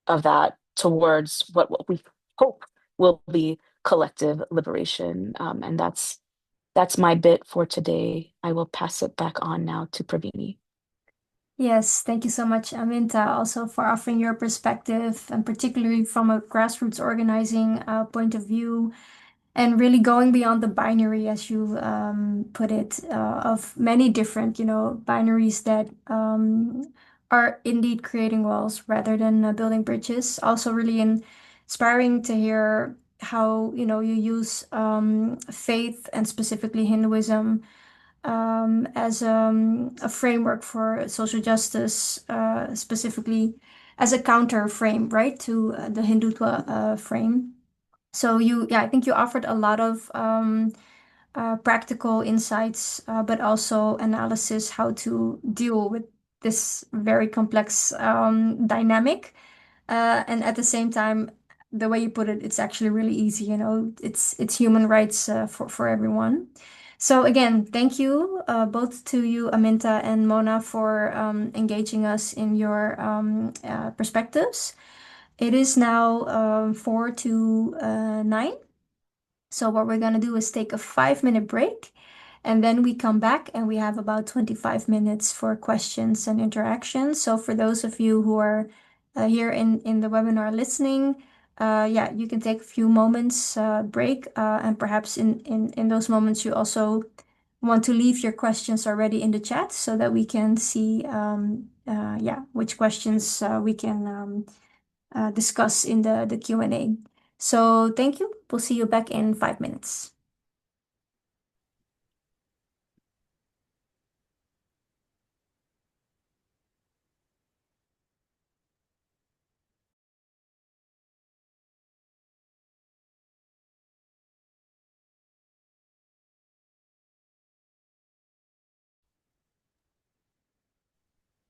of that towards what we hope will be collective liberation. And that's my bit for today. I will pass it back on now to Pravini. Yes, thank you so much, Aminta, also for offering your perspective, and particularly from a grassroots organizing point of view, and really going beyond the binary, as you put it, of many different, binaries that are indeed creating walls rather than building bridges. Also, really inspiring to hear how, you use faith and specifically Hinduism as a framework for social justice, specifically as a counter frame, right, to the Hindutva frame. So yeah, I think you offered a lot of practical insights, but also analysis how to deal with this very complex dynamic. And at the same time, the way you put it, it's actually really easy. It's human rights for everyone. So again, thank you both to you, Aminta and Mona, for engaging us in your perspectives. It is now 4 to 9. So what we're gonna do is take a 5-minute break, and then we come back and we have about 25 minutes for questions and interaction. So for those of you who are here in the webinar listening, yeah, you can take a few moments break, and perhaps in those moments you also want to leave your questions already in the chat so that we can see yeah, which questions we can discuss in the Q&A. So thank you. We'll see you back in 5 minutes.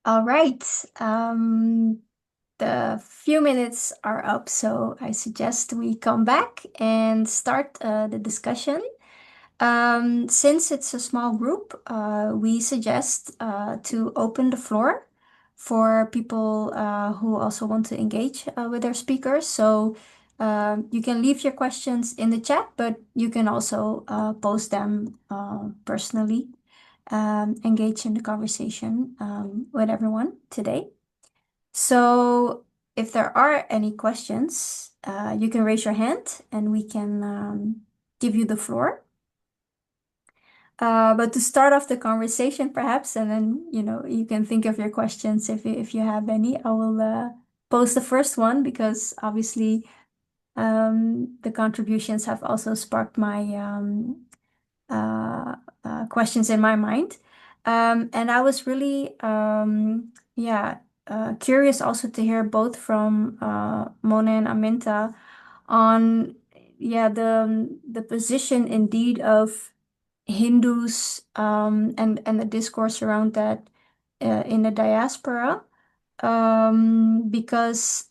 All right. The few minutes are up, so I suggest we come back and start the discussion. Since it's a small group, we suggest to open the floor for people who also want to engage with our speakers. So you can leave your questions in the chat, but you can also post them personally, engage in the conversation with everyone today. So if there are any questions, you can raise your hand and we can give you the floor. But to start off the conversation, perhaps, and then you can think of your questions if you have any. I will post the first one because obviously the contributions have also sparked my questions in my mind, and I was really yeah curious also to hear both from Mona and Aminta on yeah the position indeed of Hindus and the discourse around that in the diaspora, because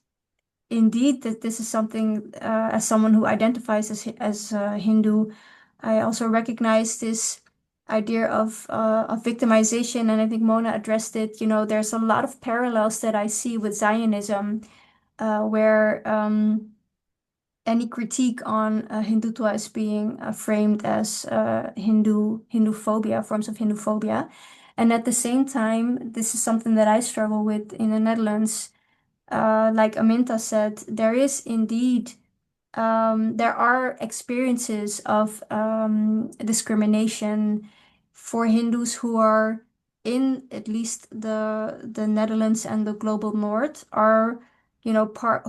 indeed that this is something as someone who identifies as Hindu, I also recognize this idea of victimization, and I think Mona addressed it. There's a lot of parallels that I see with Zionism, where any critique on Hindutva is being framed as Hinduphobia, forms of Hinduphobia. And at the same time, this is something that I struggle with in the Netherlands. Like Aminta said, there is indeed, there are experiences of discrimination for Hindus who are in at least the Netherlands and the global north are they're part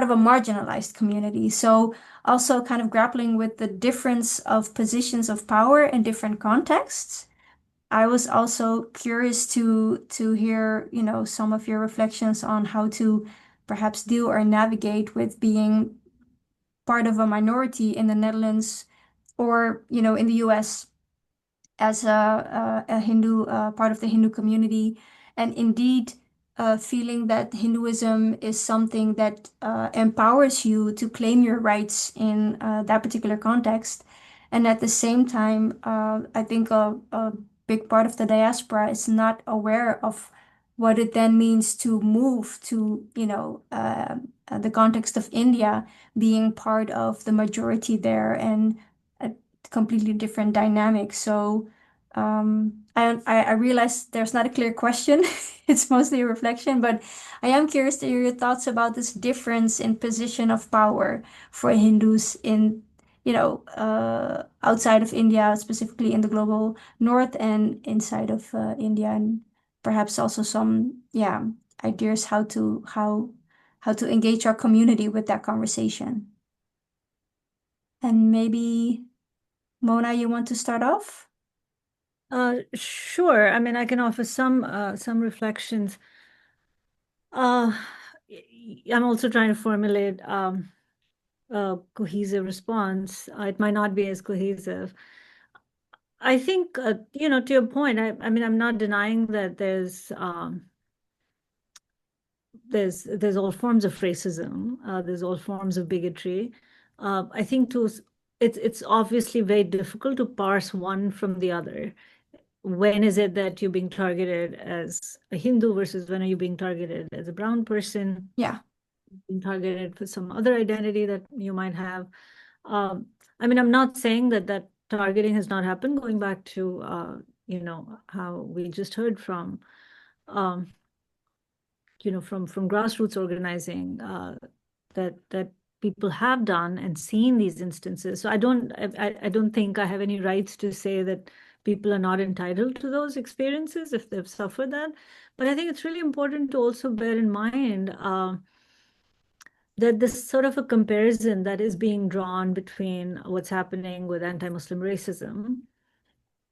of a marginalized community. So also kind of grappling with the difference of positions of power in different contexts. I was also curious to hear, some of your reflections on how to perhaps deal or navigate with being part of a minority in the Netherlands or, in the US as a Hindu, part of the Hindu community, and indeed feeling that Hinduism is something that empowers you to claim your rights in that particular context. And at the same time, I think a big part of the diaspora is not aware of what it then means to move to, the context of India being part of the majority there and a completely different dynamic. So I realize there's not a clear question. It's mostly a reflection, but I am curious to hear your thoughts about this difference in position of power for Hindus in, outside of India, specifically in the global north and inside of India, and perhaps also some, yeah, ideas how to engage our community with that conversation. And maybe Mona, you want to start off? Sure. I mean, I can offer some reflections. I'm also trying to formulate a cohesive response. It might not be as cohesive. I think, to your point, I mean, I'm not denying that there's all forms of racism. There's all forms of bigotry. I think it's obviously very difficult to parse one from the other. When is it that you're being targeted as a Hindu versus when are you being targeted as a brown person? Yeah. Being targeted for some other identity that you might have. I mean, I'm not saying that targeting has not happened, going back to, how we just heard from, from grassroots organizing, that people have done and seen these instances. So I don't think I have any rights to say that people are not entitled to those experiences if they've suffered that. But I think it's really important to also bear in mind that this sort of a comparison that is being drawn between what's happening with anti-Muslim racism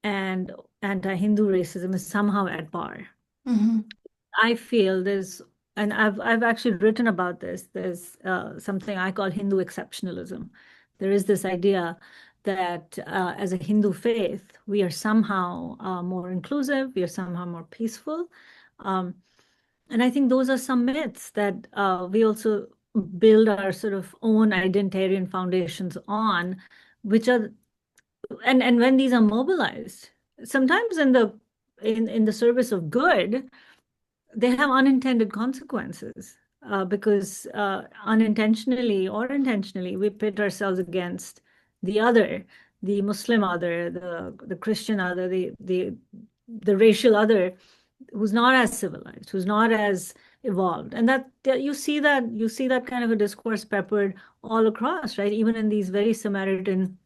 and anti-Hindu racism is somehow at par. Mm-hmm. I feel and I've actually written about this. There's something I call Hindu exceptionalism. There is this idea that as a Hindu faith, we are somehow more inclusive, we are somehow more peaceful. Um, and I think those are some myths that we also build our sort of own identitarian foundations on, which are and when these are mobilized, sometimes in the service of good, they have unintended consequences because unintentionally or intentionally, we pit ourselves against the other, the Muslim other, the Christian other, the racial other, who's not as civilized, who's not as evolved, and that you see that kind of a discourse peppered all across, right? Even in these very Samaritan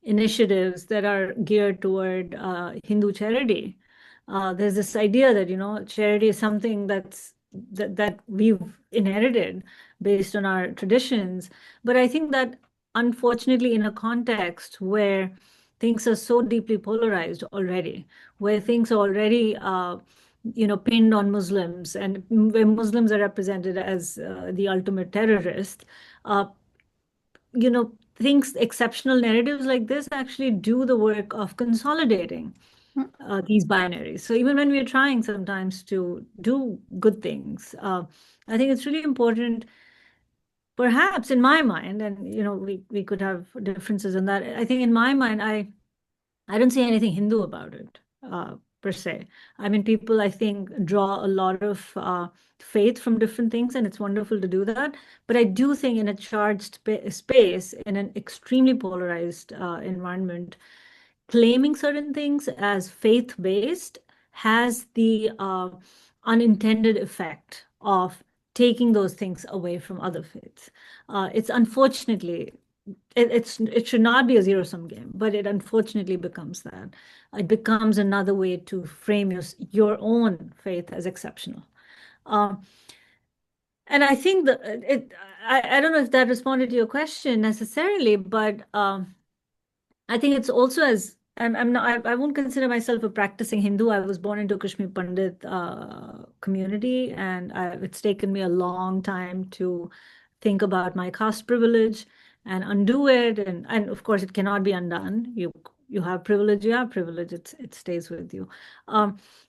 initiatives that are geared toward Hindu charity. There's this idea that, charity is something that we've inherited based on our traditions. But I think that unfortunately, in a context where things are so deeply polarized already, where things are already pinned on Muslims, and where Muslims are represented as the ultimate terrorist, uh, things, exceptional narratives like this actually do the work of consolidating these binaries. So even when we're trying sometimes to do good things, I think it's really important, perhaps in my mind, and we could have differences in that. I think in my mind, I don't see anything Hindu about it, per se. I mean, people, I think, draw a lot of faith from different things, and it's wonderful to do that. But I do think in a charged space, in an extremely polarized environment, claiming certain things as faith-based has the unintended effect of taking those things away from other faiths. It's unfortunately it should not be a zero-sum game, but it unfortunately becomes that. It becomes another way to frame your own faith as exceptional. Um, and I think that I don't know if that responded to your question necessarily, but I think it's also as I'm not I won't consider myself a practicing Hindu. I was born into a Kashmir Pandit community, and it's taken me a long time to think about my caste privilege and undo it. And of course, it cannot be undone. You have privilege, you have privilege. It stays with you.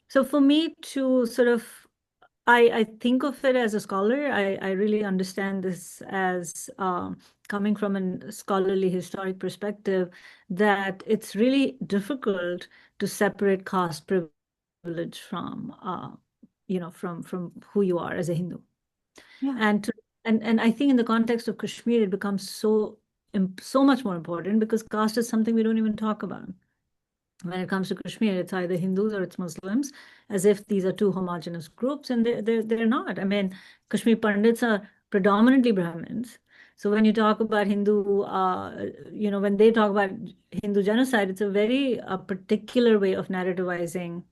So for me to sort of I think of it as a scholar. I really understand this as coming from a scholarly historic perspective, that it's really difficult to separate caste privilege from from who you are as a Hindu. Yeah. And I think in the context of Kashmir, it becomes so much more important because caste is something we don't even talk about. When it comes to Kashmir, it's either Hindus or it's Muslims, as if these are two homogenous groups, and they're not. I mean, Kashmir Pandits are predominantly Brahmins. So when you talk about when they talk about Hindu genocide, it's a very particular way of narrativizing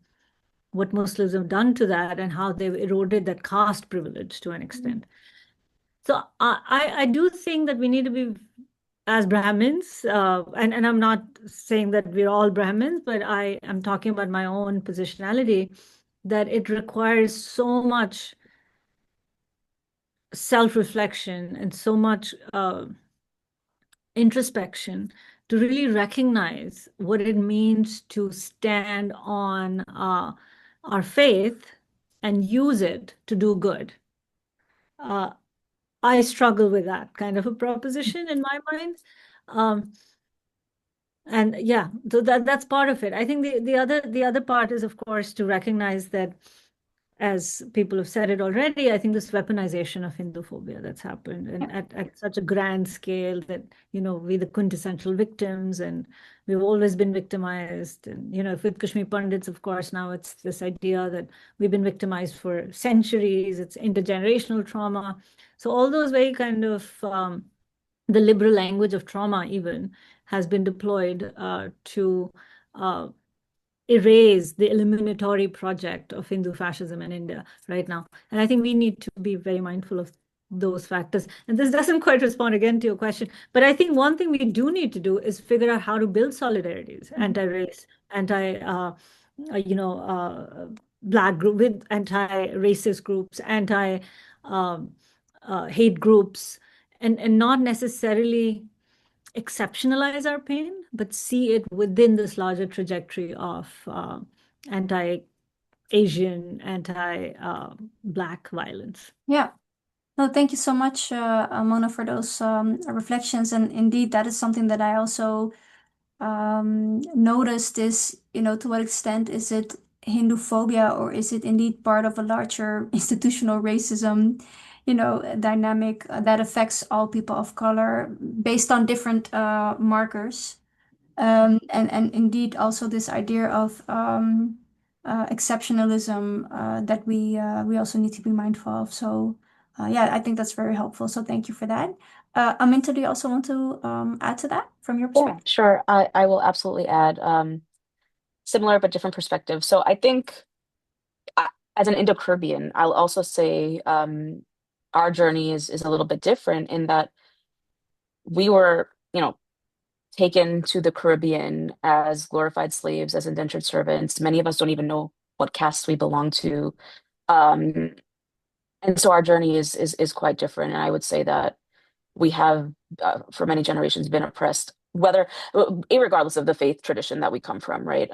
what Muslims have done to that and how they've eroded that caste privilege to an extent. So I do think that we need to be as Brahmins, and I'm not saying that we're all Brahmins, but I am talking about my own positionality, that it requires so much self-reflection and so much introspection to really recognize what it means to stand on our faith and use it to do good. I struggle with that kind of a proposition in my mind. Um, and yeah, so that's part of it. I think the other part is, of course, to recognize that as people have said it already, I think this weaponization of Hinduphobia that's happened and at such a grand scale that, we're the quintessential victims and we've always been victimized. And, if with Kashmir Pandits, of course, now it's this idea that we've been victimized for centuries, it's intergenerational trauma. So all those very kind of the liberal language of trauma even has been deployed to uh, erase the eliminatory project of Hindu fascism in India right now. And I think we need to be very mindful of those factors. And this doesn't quite respond again to your question, but I think one thing we do need to do is figure out how to build solidarities, anti-race, Black group with anti-racist groups, anti hate groups, and not necessarily exceptionalize our pain, but see it within this larger trajectory of anti-Asian, anti-Black violence. Yeah. No, thank you so much, Mona, for those reflections. And indeed, that is something that I also noticed is, to what extent is it Hinduphobia or is it indeed part of a larger institutional racism, dynamic that affects all people of color based on different markers. And indeed also this idea of exceptionalism that we also need to be mindful of. So yeah, I think that's very helpful. So thank you for that. Aminta, do you also want to add to that from your Yeah, perspective? sure. I will absolutely add similar but different perspectives. So I think as an Indo-Caribbean, I'll also say our journey is a little bit different in that we were, taken to the Caribbean as glorified slaves, as indentured servants. Many of us don't even know what caste we belong to. Um, and so our journey is quite different. And I would say that we have, for many generations, been oppressed, whether, irregardless of the faith tradition that we come from, right?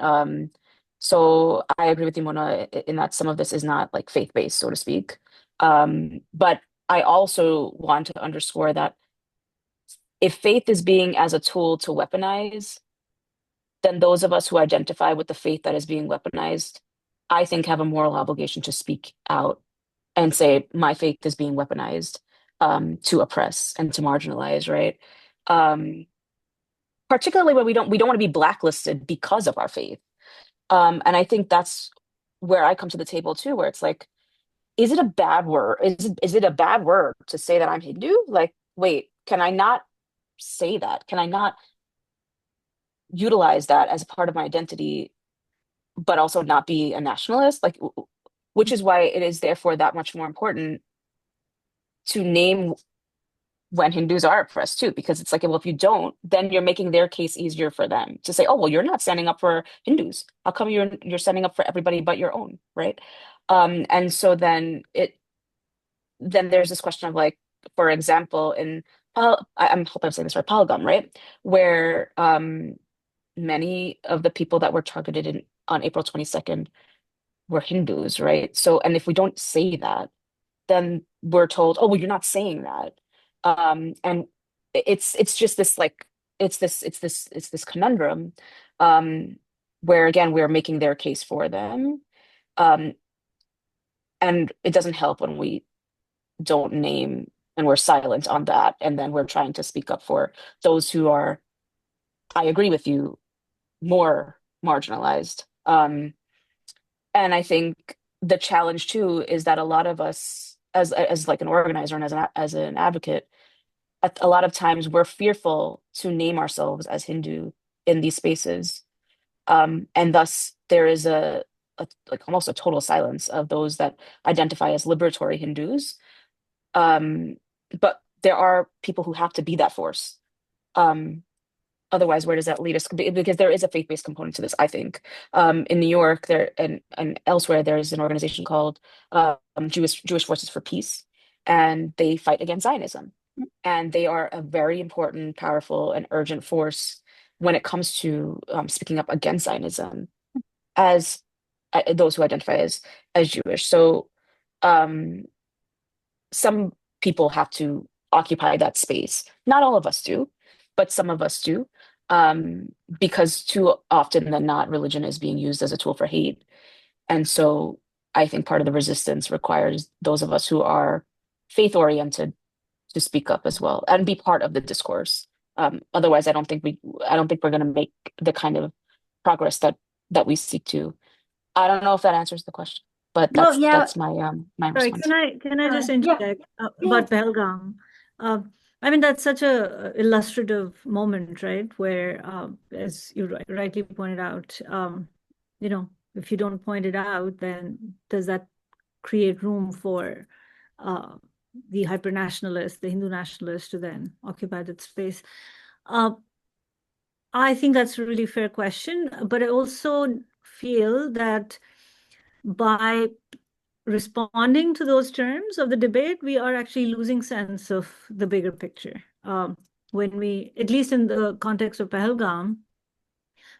So I agree with you, Mona, in that some of this is not like faith-based, so to speak. But I also want to underscore that if faith is being as a tool to weaponize, then those of us who identify with the faith that is being weaponized, I think have a moral obligation to speak out and say, my faith is being weaponized to oppress and to marginalize, right? Um, Particularly when we don't want to be blacklisted because of our faith. And I think that's where I come to the table too, where it's like, is it a bad word? Is it a bad word to say that I'm Hindu? Like, wait, can I not say that? Can I not utilize that as a part of my identity, but also not be a nationalist? Like, which is why it is therefore that much more important to name when Hindus are oppressed too, because it's like, well, if you don't, then you're making their case easier for them to say, oh, well, you're not standing up for Hindus. How come you're standing up for everybody but your own, right? And so then there's this question of like, for example, in I'm hope I'm saying this right, Palgam, right, where many of the people that were targeted on April 22nd were Hindus, right? So, and if we don't say that, then we're told, oh, well, you're not saying that. And it's just this like it's this conundrum where again we're making their case for them. Um, and it doesn't help when we don't name and we're silent on that, and then we're trying to speak up for those who are, I agree with you, more marginalized. And I think the challenge too is that a lot of us, as like an organizer and as an advocate, a lot of times we're fearful to name ourselves as Hindu in these spaces, and thus there is a like almost a total silence of those that identify as liberatory Hindus. Um, but there are people who have to be that force. Um, Otherwise, where does that lead us? Because there is a faith-based component to this, I think. In New York, there and elsewhere, there is an organization called Jewish Forces for Peace, and they fight against Zionism. And they are a very important, powerful, and urgent force when it comes to speaking up against Zionism as those who identify as Jewish. So um, some people have to occupy that space. Not all of us do, but some of us do, because too often than not, religion is being used as a tool for hate. And so I think part of the resistance requires those of us who are faith-oriented to speak up as well and be part of the discourse. Otherwise, I don't think we're going to make the kind of progress that we seek to. I don't know if that answers the question, but Well, yeah. that's my my Sorry, response. can I just Yeah. interject Yeah. about Pahalgam? I mean, that's such a illustrative moment, right? Where, as you rightly pointed out, you know, if you don't point it out, then does that create room for uh, the hyper-nationalist, the Hindu nationalist, to then occupy that space? Uh, I think that's a really fair question, but I also feel that by responding to those terms of the debate, we are actually losing sense of the bigger picture. When we, at least in the context of Pahalgam,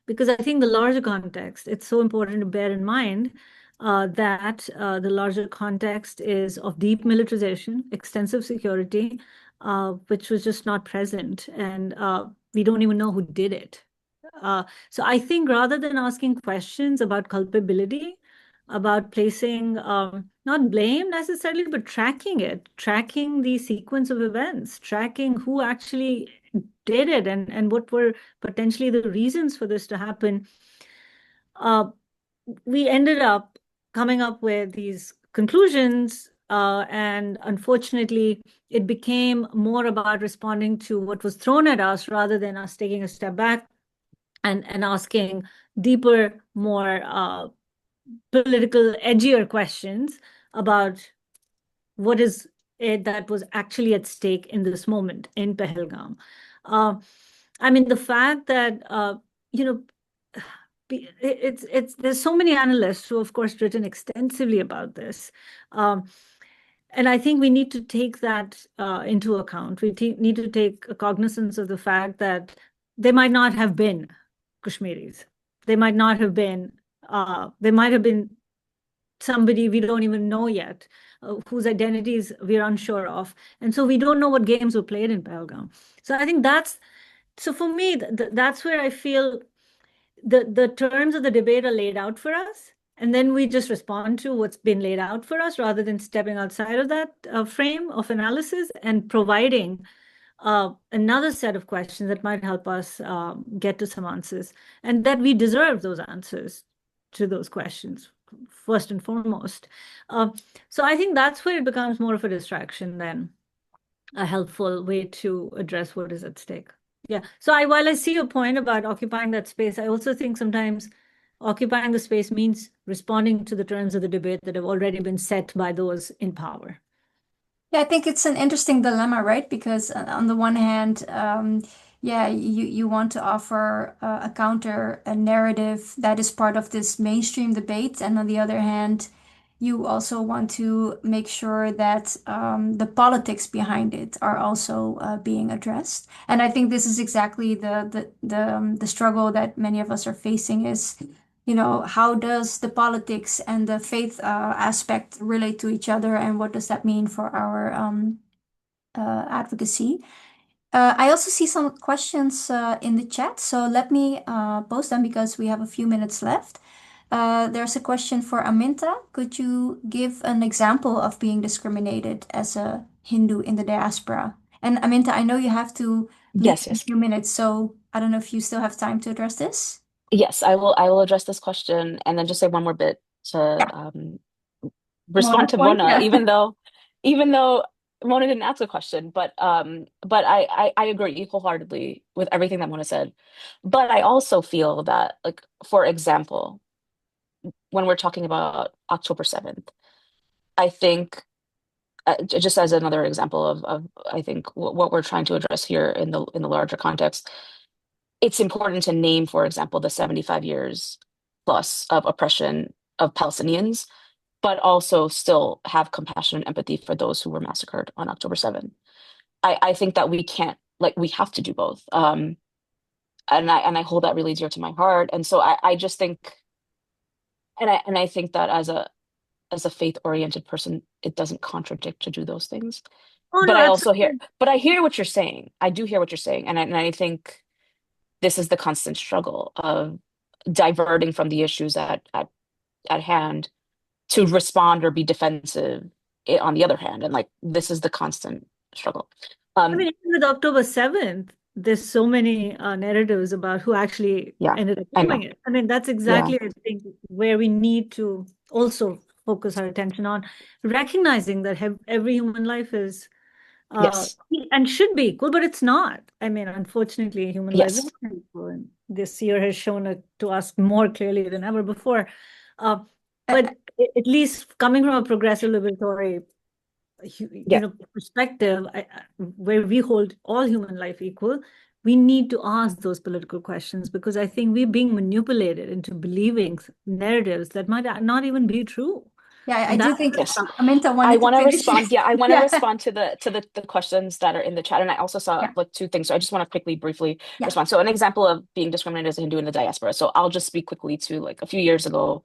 because I think the larger context, it's so important to bear in mind that the larger context is of deep militarization, extensive security, which was just not present. And we don't even know who did it. So I think rather than asking questions about culpability, about placing not blame necessarily, but tracking it, tracking the sequence of events, tracking who actually did it and what were potentially the reasons for this to happen, we ended up coming up with these conclusions. And unfortunately, it became more about responding to what was thrown at us rather than us taking a step back and asking deeper, more political, edgier questions about what is it that was actually at stake in this moment in Pahalgam. Uh, I mean, the fact that you know, it's there's so many analysts who, of course, written extensively about this. And I think we need to take that into account. We need to take a cognizance of the fact that they might not have been Kashmiris. They might not have been, they might have been somebody we don't even know yet, whose identities we're unsure of. And so we don't know what games were played in Pahalgam. So I think so for me, that's where I feel the terms of the debate are laid out for us. And then we just respond to what's been laid out for us rather than stepping outside of that frame of analysis and providing another set of questions that might help us get to some answers, and that we deserve those answers to those questions first and foremost. So I think that's where it becomes more of a distraction than a helpful way to address what is at stake. Yeah. So while I see your point about occupying that space, I also think sometimes occupying the space means responding to the terms of the debate that have already been set by those in power. Yeah, I think it's an interesting dilemma, right? Because on the one hand, yeah, you want to offer a counter, a narrative that is part of this mainstream debate, and on the other hand, you also want to make sure that the politics behind it are also being addressed. And I think this is exactly the struggle that many of us are facing is, how does the politics and the faith aspect relate to each other, and what does that mean for our advocacy? I also see some questions in the chat, so let me post them because we have a few minutes left. There's a question for Aminta. Could you give an example of being discriminated as a Hindu in the diaspora? And Aminta, I know you have to leave Yes, in a yes. few minutes, so I don't know if you still have time to address this. Yes, I will address this question and then just say one more bit to Yeah. More respond to point? Mona, Yeah. even though Mona didn't ask a question, but I agree wholeheartedly with everything that Mona said. But I also feel that, like, for example, when we're talking about October 7th, I think just as another example of I think what we're trying to address here in the larger context, it's important to name, for example, the 75 years plus of oppression of Palestinians, but also still have compassion and empathy for those who were massacred on October 7th. I think that we can't, like, we have to do both. And I hold that really dear to my heart. And so I just think, and I think that as a faith-oriented person, it doesn't contradict to do those things. Oh, But no, I also absolutely. I hear what you're saying. I do hear what you're saying. And I think this is the constant struggle of diverting from the issues at hand to respond or be defensive on the other hand. And like this is the constant struggle. I mean, even with October 7th, there's so many narratives about who actually Yeah, ended up I doing know. it. I mean, that's Yeah. exactly, I think, where we need to also focus our attention on recognizing that every human life is uh, Yes. and should be equal, but it's not. I mean, unfortunately, human lives Yes. are not equal, and this year has shown it to us more clearly than ever before. Uh, Uh, but at least coming from a progressive liberatory Yeah. perspective, where we hold all human life equal, we need to ask those political questions because I think we're being manipulated into believing narratives that might not even be true. yeah, I And do that's think the Yes. struggle. Aminta I wanted to want to finish. respond. Yeah, I want to Yeah, respond to the questions that are in the chat. And I also saw yeah, like two things. So I just want to quickly, briefly yeah. respond. So an example of being discriminated as a Hindu in the diaspora. So I'll just speak quickly to like a few years ago,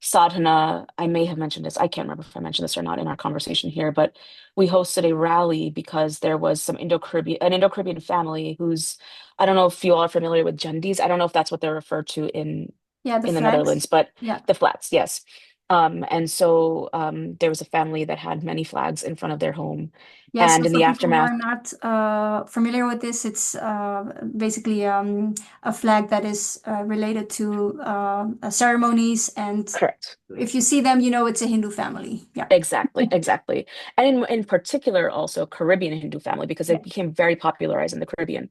Sadhana, I may have mentioned this. I can't remember if I mentioned this or not in our conversation here, but we hosted a rally because there was some an Indo-Caribbean family who's, I don't know if you all are familiar with Jandis. I don't know if that's what they're referred to Yeah, the in the flags. Netherlands, but Yeah. the flats, yes. And so there was a family that had many flags in front of their home. Yeah, so And in for the people who aftermath, are not familiar with this, it's basically a flag that is related to ceremonies, and correct. if you see them, you know it's a Hindu family. Yeah. Exactly, exactly. And in particular, also Caribbean Hindu family, because Yeah. it became very popularized in the Caribbean.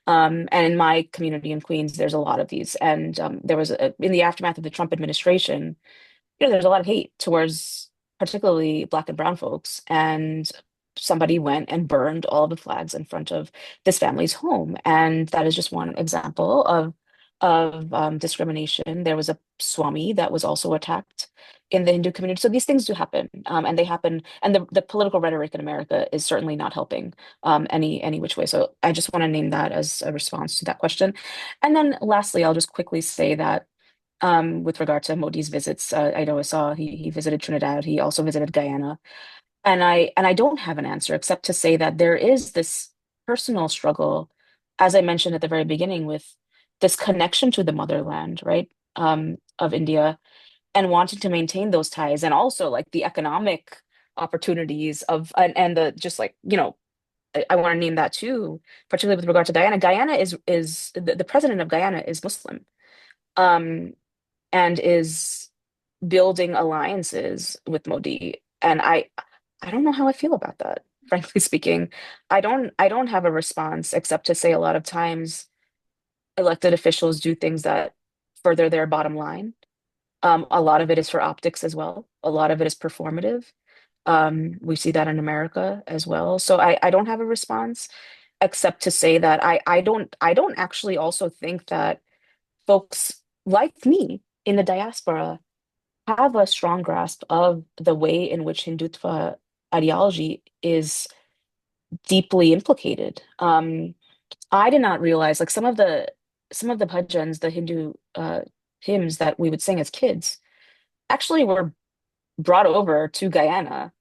And in my community in Queens, there's a lot of these. And there was, in the aftermath of the Trump administration, there's a lot of hate towards particularly Black and Brown folks. And somebody went and burned all the flags in front of this family's home. And that is just one example of discrimination. There was a Swami that was also attacked in the Hindu community. So these things do happen, and they happen. And the political rhetoric in America is certainly not helping any which way. So I just want to name that as a response to that question. And then lastly, I'll just quickly say that with regard to Modi's visits. I know I saw he visited Trinidad. He also visited Guyana, and I don't have an answer except to say that there is this personal struggle, as I mentioned at the very beginning, with this connection to the motherland, right, of India, and wanting to maintain those ties, and also like the economic opportunities of and the just like I want to name that too, particularly with regard to Guyana. Guyana is the president of Guyana is Muslim. Um, and is building alliances with Modi. And I don't know how I feel about that, frankly speaking. I don't have a response except to say a lot of times elected officials do things that further their bottom line. A lot of it is for optics as well. A lot of it is performative. We see that in America as well. So I don't have a response except to say that I don't actually also think that folks like me in the diaspora have a strong grasp of the way in which Hindutva ideology is deeply implicated. I did not realize like some of the bhajans, the Hindu hymns that we would sing as kids, actually were brought over to Guyana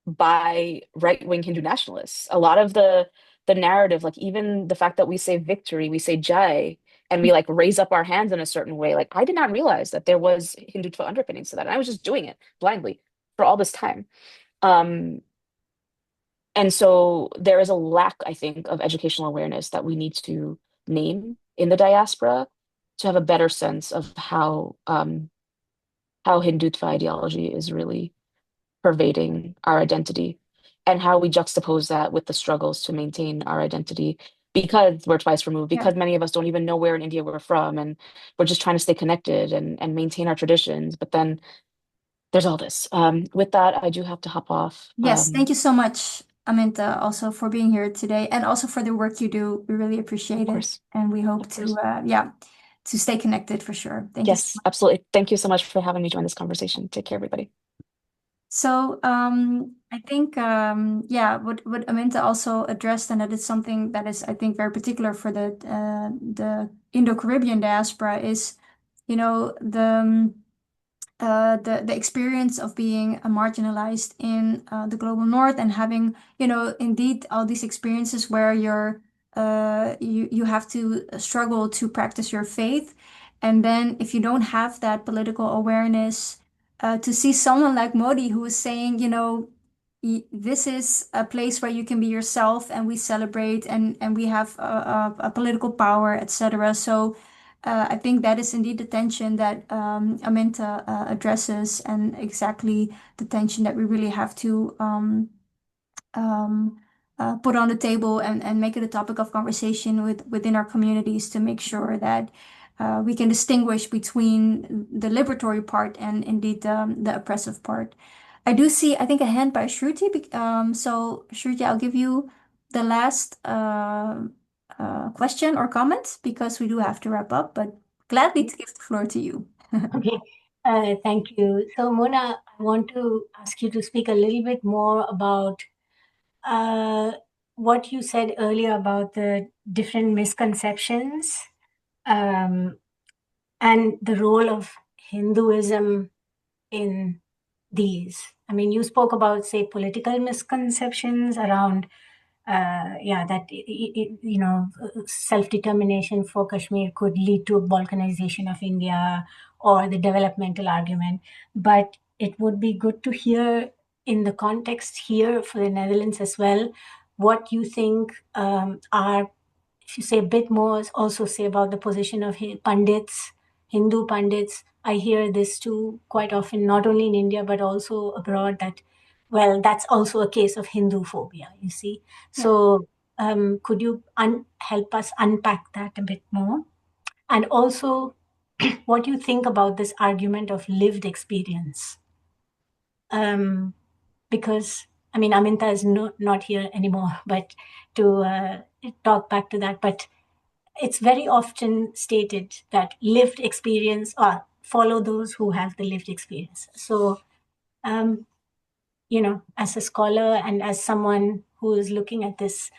by right-wing Hindu nationalists. A lot of the narrative, like even the fact that we say victory, we say jai, and we like raise up our hands in a certain way. Like I did not realize that there was Hindutva underpinnings to that. And I was just doing it blindly for all this time. Um, and so there is a lack, I think, of educational awareness that we need to name in the diaspora to have a better sense of how Hindutva ideology is really pervading our identity and how we juxtapose that with the struggles to maintain our identity because we're twice removed, Yeah. because many of us don't even know where in India we're from, and we're just trying to stay connected and maintain our traditions. But then there's all this. With that, I do have to hop off. Yes, thank you so much, Aminta, also for being here today and also for the work you do. We really Of appreciate it. course, And we hope of to, course. yeah, to stay connected for sure. Thank you so Yes, much. absolutely. Thank you so much for having me join this conversation. Take care, everybody. So I think yeah, what Aminta also addressed, and that is something that is I think very particular for the Indo-Caribbean diaspora is, you know, the experience of being marginalized in the global north and having, you know, indeed all these experiences where you have to struggle to practice your faith, and then if you don't have that political awareness, to see someone like Modi who is saying, this is a place where you can be yourself and we celebrate and we have a political power, etc. So I think that is indeed the tension that Aminta addresses, and exactly the tension that we really have to um, put on the table and make it a topic of conversation within our communities to make sure that we can distinguish between the liberatory part and indeed the oppressive part. I do see, I think, a hand by Shruti. So, Shruti, I'll give you the last question or comment because we do have to wrap up, but gladly to give the floor to you. Okay, thank you. So, Mona, I want to ask you to speak a little bit more about what you said earlier about the different misconceptions um, and the role of Hinduism in these. I mean, you spoke about, say, political misconceptions around, that self-determination for Kashmir could lead to balkanization of India or the developmental argument. But it would be good to hear in the context here for the Netherlands as well, what you think are, if you say a bit more, also say about the position of pundits, Hindu pundits. I hear this too quite often, not only in India, but also abroad, that, well, that's also a case of Hinduphobia, you see. So could you help us unpack that a bit more? And also, what you think about this argument of lived experience? Because, I mean, Aminta is not here anymore, but to talk back to that. But it's very often stated that lived experience, or follow those who have the lived experience. So, as a scholar and as someone who is looking at this,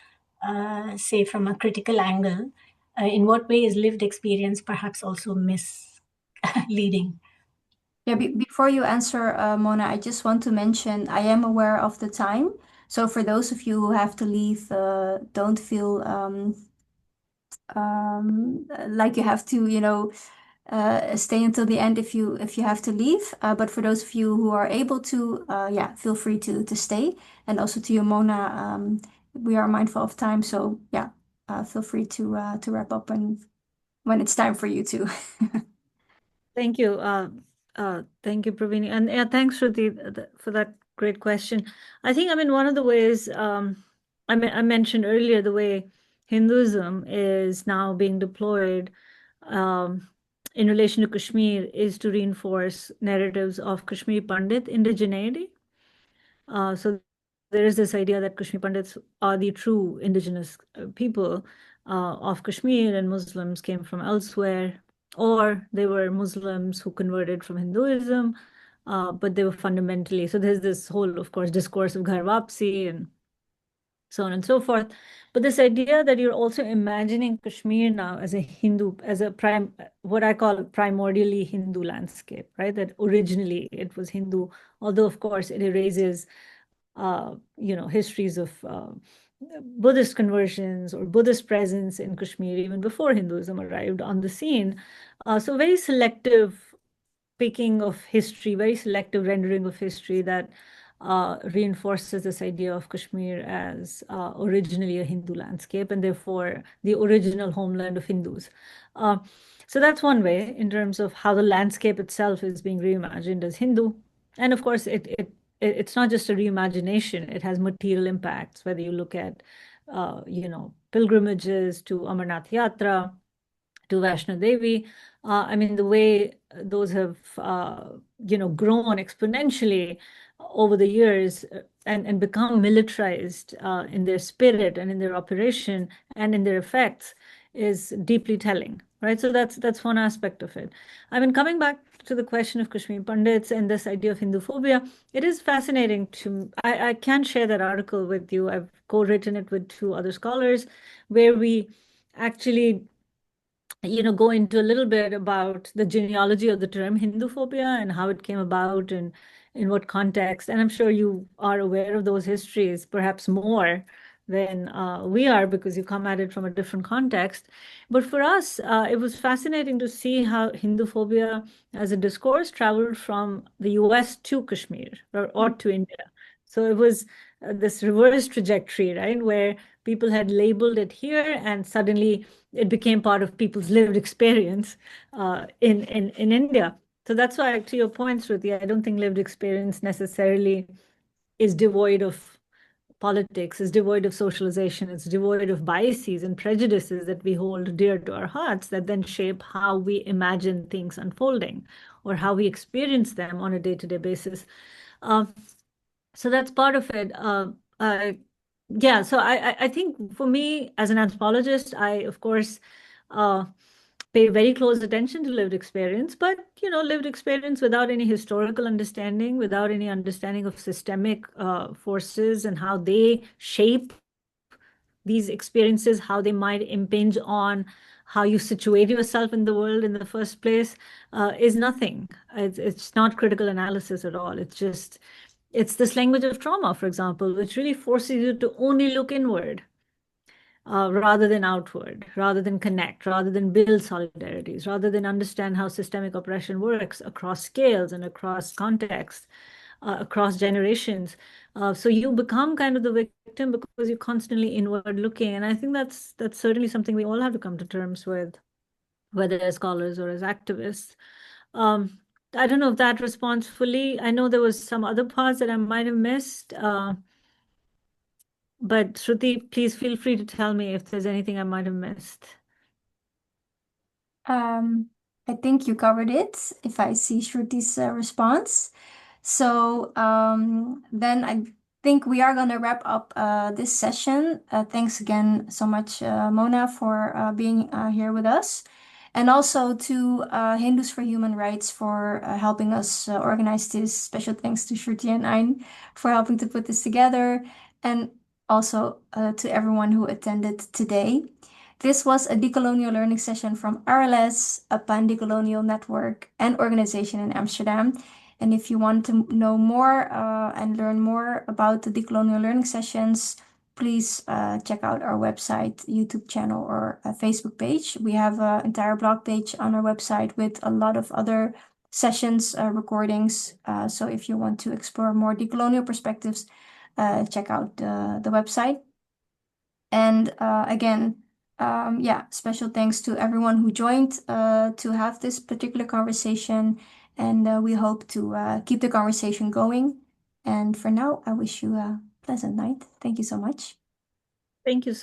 say, from a critical angle, in what way is lived experience perhaps also misleading? Yeah, before you answer, Mona, I just want to mention I am aware of the time. So for those of you who have to leave, don't feel like you have to, stay until the end if you have to leave. But for those of you who are able to, yeah, feel free to stay. And also to you, Mona, we are mindful of time, so yeah, feel free to wrap up when it's time for you to. Thank you. Thank you, Pravini. And yeah, thanks, Shruti, for that great question. I think, I mean, one of the ways I mentioned earlier, the way Hinduism is now being deployed in relation to Kashmir is to reinforce narratives of Kashmiri Pandit indigeneity. So there is this idea that Kashmiri Pandits are the true indigenous people of Kashmir, and Muslims came from elsewhere, or they were Muslims who converted from Hinduism, but they were fundamentally, so there's this whole, of course, discourse of Ghar Wapsi and so on and so forth. But this idea that you're also imagining Kashmir now as a Hindu, as a what I call primordially Hindu landscape, right? That originally it was Hindu, although of course it erases, histories of Buddhist conversions or Buddhist presence in Kashmir even before Hinduism arrived on the scene. So very selective picking of history, very selective rendering of history that reinforces this idea of Kashmir as originally a Hindu landscape and therefore the original homeland of Hindus. So that's one way in terms of how the landscape itself is being reimagined as Hindu. And of course, it's not just a reimagination, it has material impacts, whether you look at, pilgrimages to Amarnath Yatra, to Vaishno Devi. I mean, the way those have, grown exponentially over the years and become militarized in their spirit and in their operation and in their effects is deeply telling, right? So that's one aspect of it. I mean, coming back to the question of Kashmir Pandits and this idea of Hinduphobia, it is fascinating I can share that article with you. I've co-written it with two other scholars where we actually go into a little bit about the genealogy of the term Hinduphobia and how it came about and in what context. And I'm sure you are aware of those histories, perhaps more than we are, because you come at it from a different context. But for us, it was fascinating to see how Hinduphobia as a discourse traveled from the US to Kashmir, or to India. So it was this reverse trajectory, right, where people had labeled it here, and suddenly it became part of people's lived experience in India. So that's why, to your point, Shruti, I don't think lived experience necessarily is devoid of politics, is devoid of socialization, it's devoid of biases and prejudices that we hold dear to our hearts that then shape how we imagine things unfolding or how we experience them on a day-to-day basis. So that's part of it. Yeah, so I think for me as an anthropologist, I of course pay very close attention to lived experience, but lived experience without any historical understanding, without any understanding of systemic forces and how they shape these experiences, how they might impinge on how you situate yourself in the world in the first place, is nothing. It's not critical analysis at all. It's this language of trauma, for example, which really forces you to only look inward rather than outward, rather than connect, rather than build solidarities, rather than understand how systemic oppression works across scales and across contexts, across generations. So you become kind of the victim because you're constantly inward looking. And I think that's certainly something we all have to come to terms with, whether as scholars or as activists. I don't know if that responds fully. I know there was some other parts that I might have missed. But Shruti, please feel free to tell me if there's anything I might have missed. I think you covered it if I see Shruti's response. So then I think we are going to wrap up this session. Thanks again so much, Mona, for being here with us. And also to Hindus for Human Rights for helping us organize this. Special thanks to Shruti and Ayn for helping to put this together. And also to everyone who attended today. This was a decolonial learning session from RLS, a pan-decolonial network and organization in Amsterdam. And if you want to know more and learn more about the decolonial learning sessions, please check out our website, YouTube channel, or a Facebook page. We have an entire blog page on our website with a lot of other sessions, recordings. So if you want to explore more decolonial perspectives, check out the website. And again, yeah, special thanks to everyone who joined to have this particular conversation. And we hope to keep the conversation going. And for now, I wish you a pleasant night. Thank you so much. Thank you so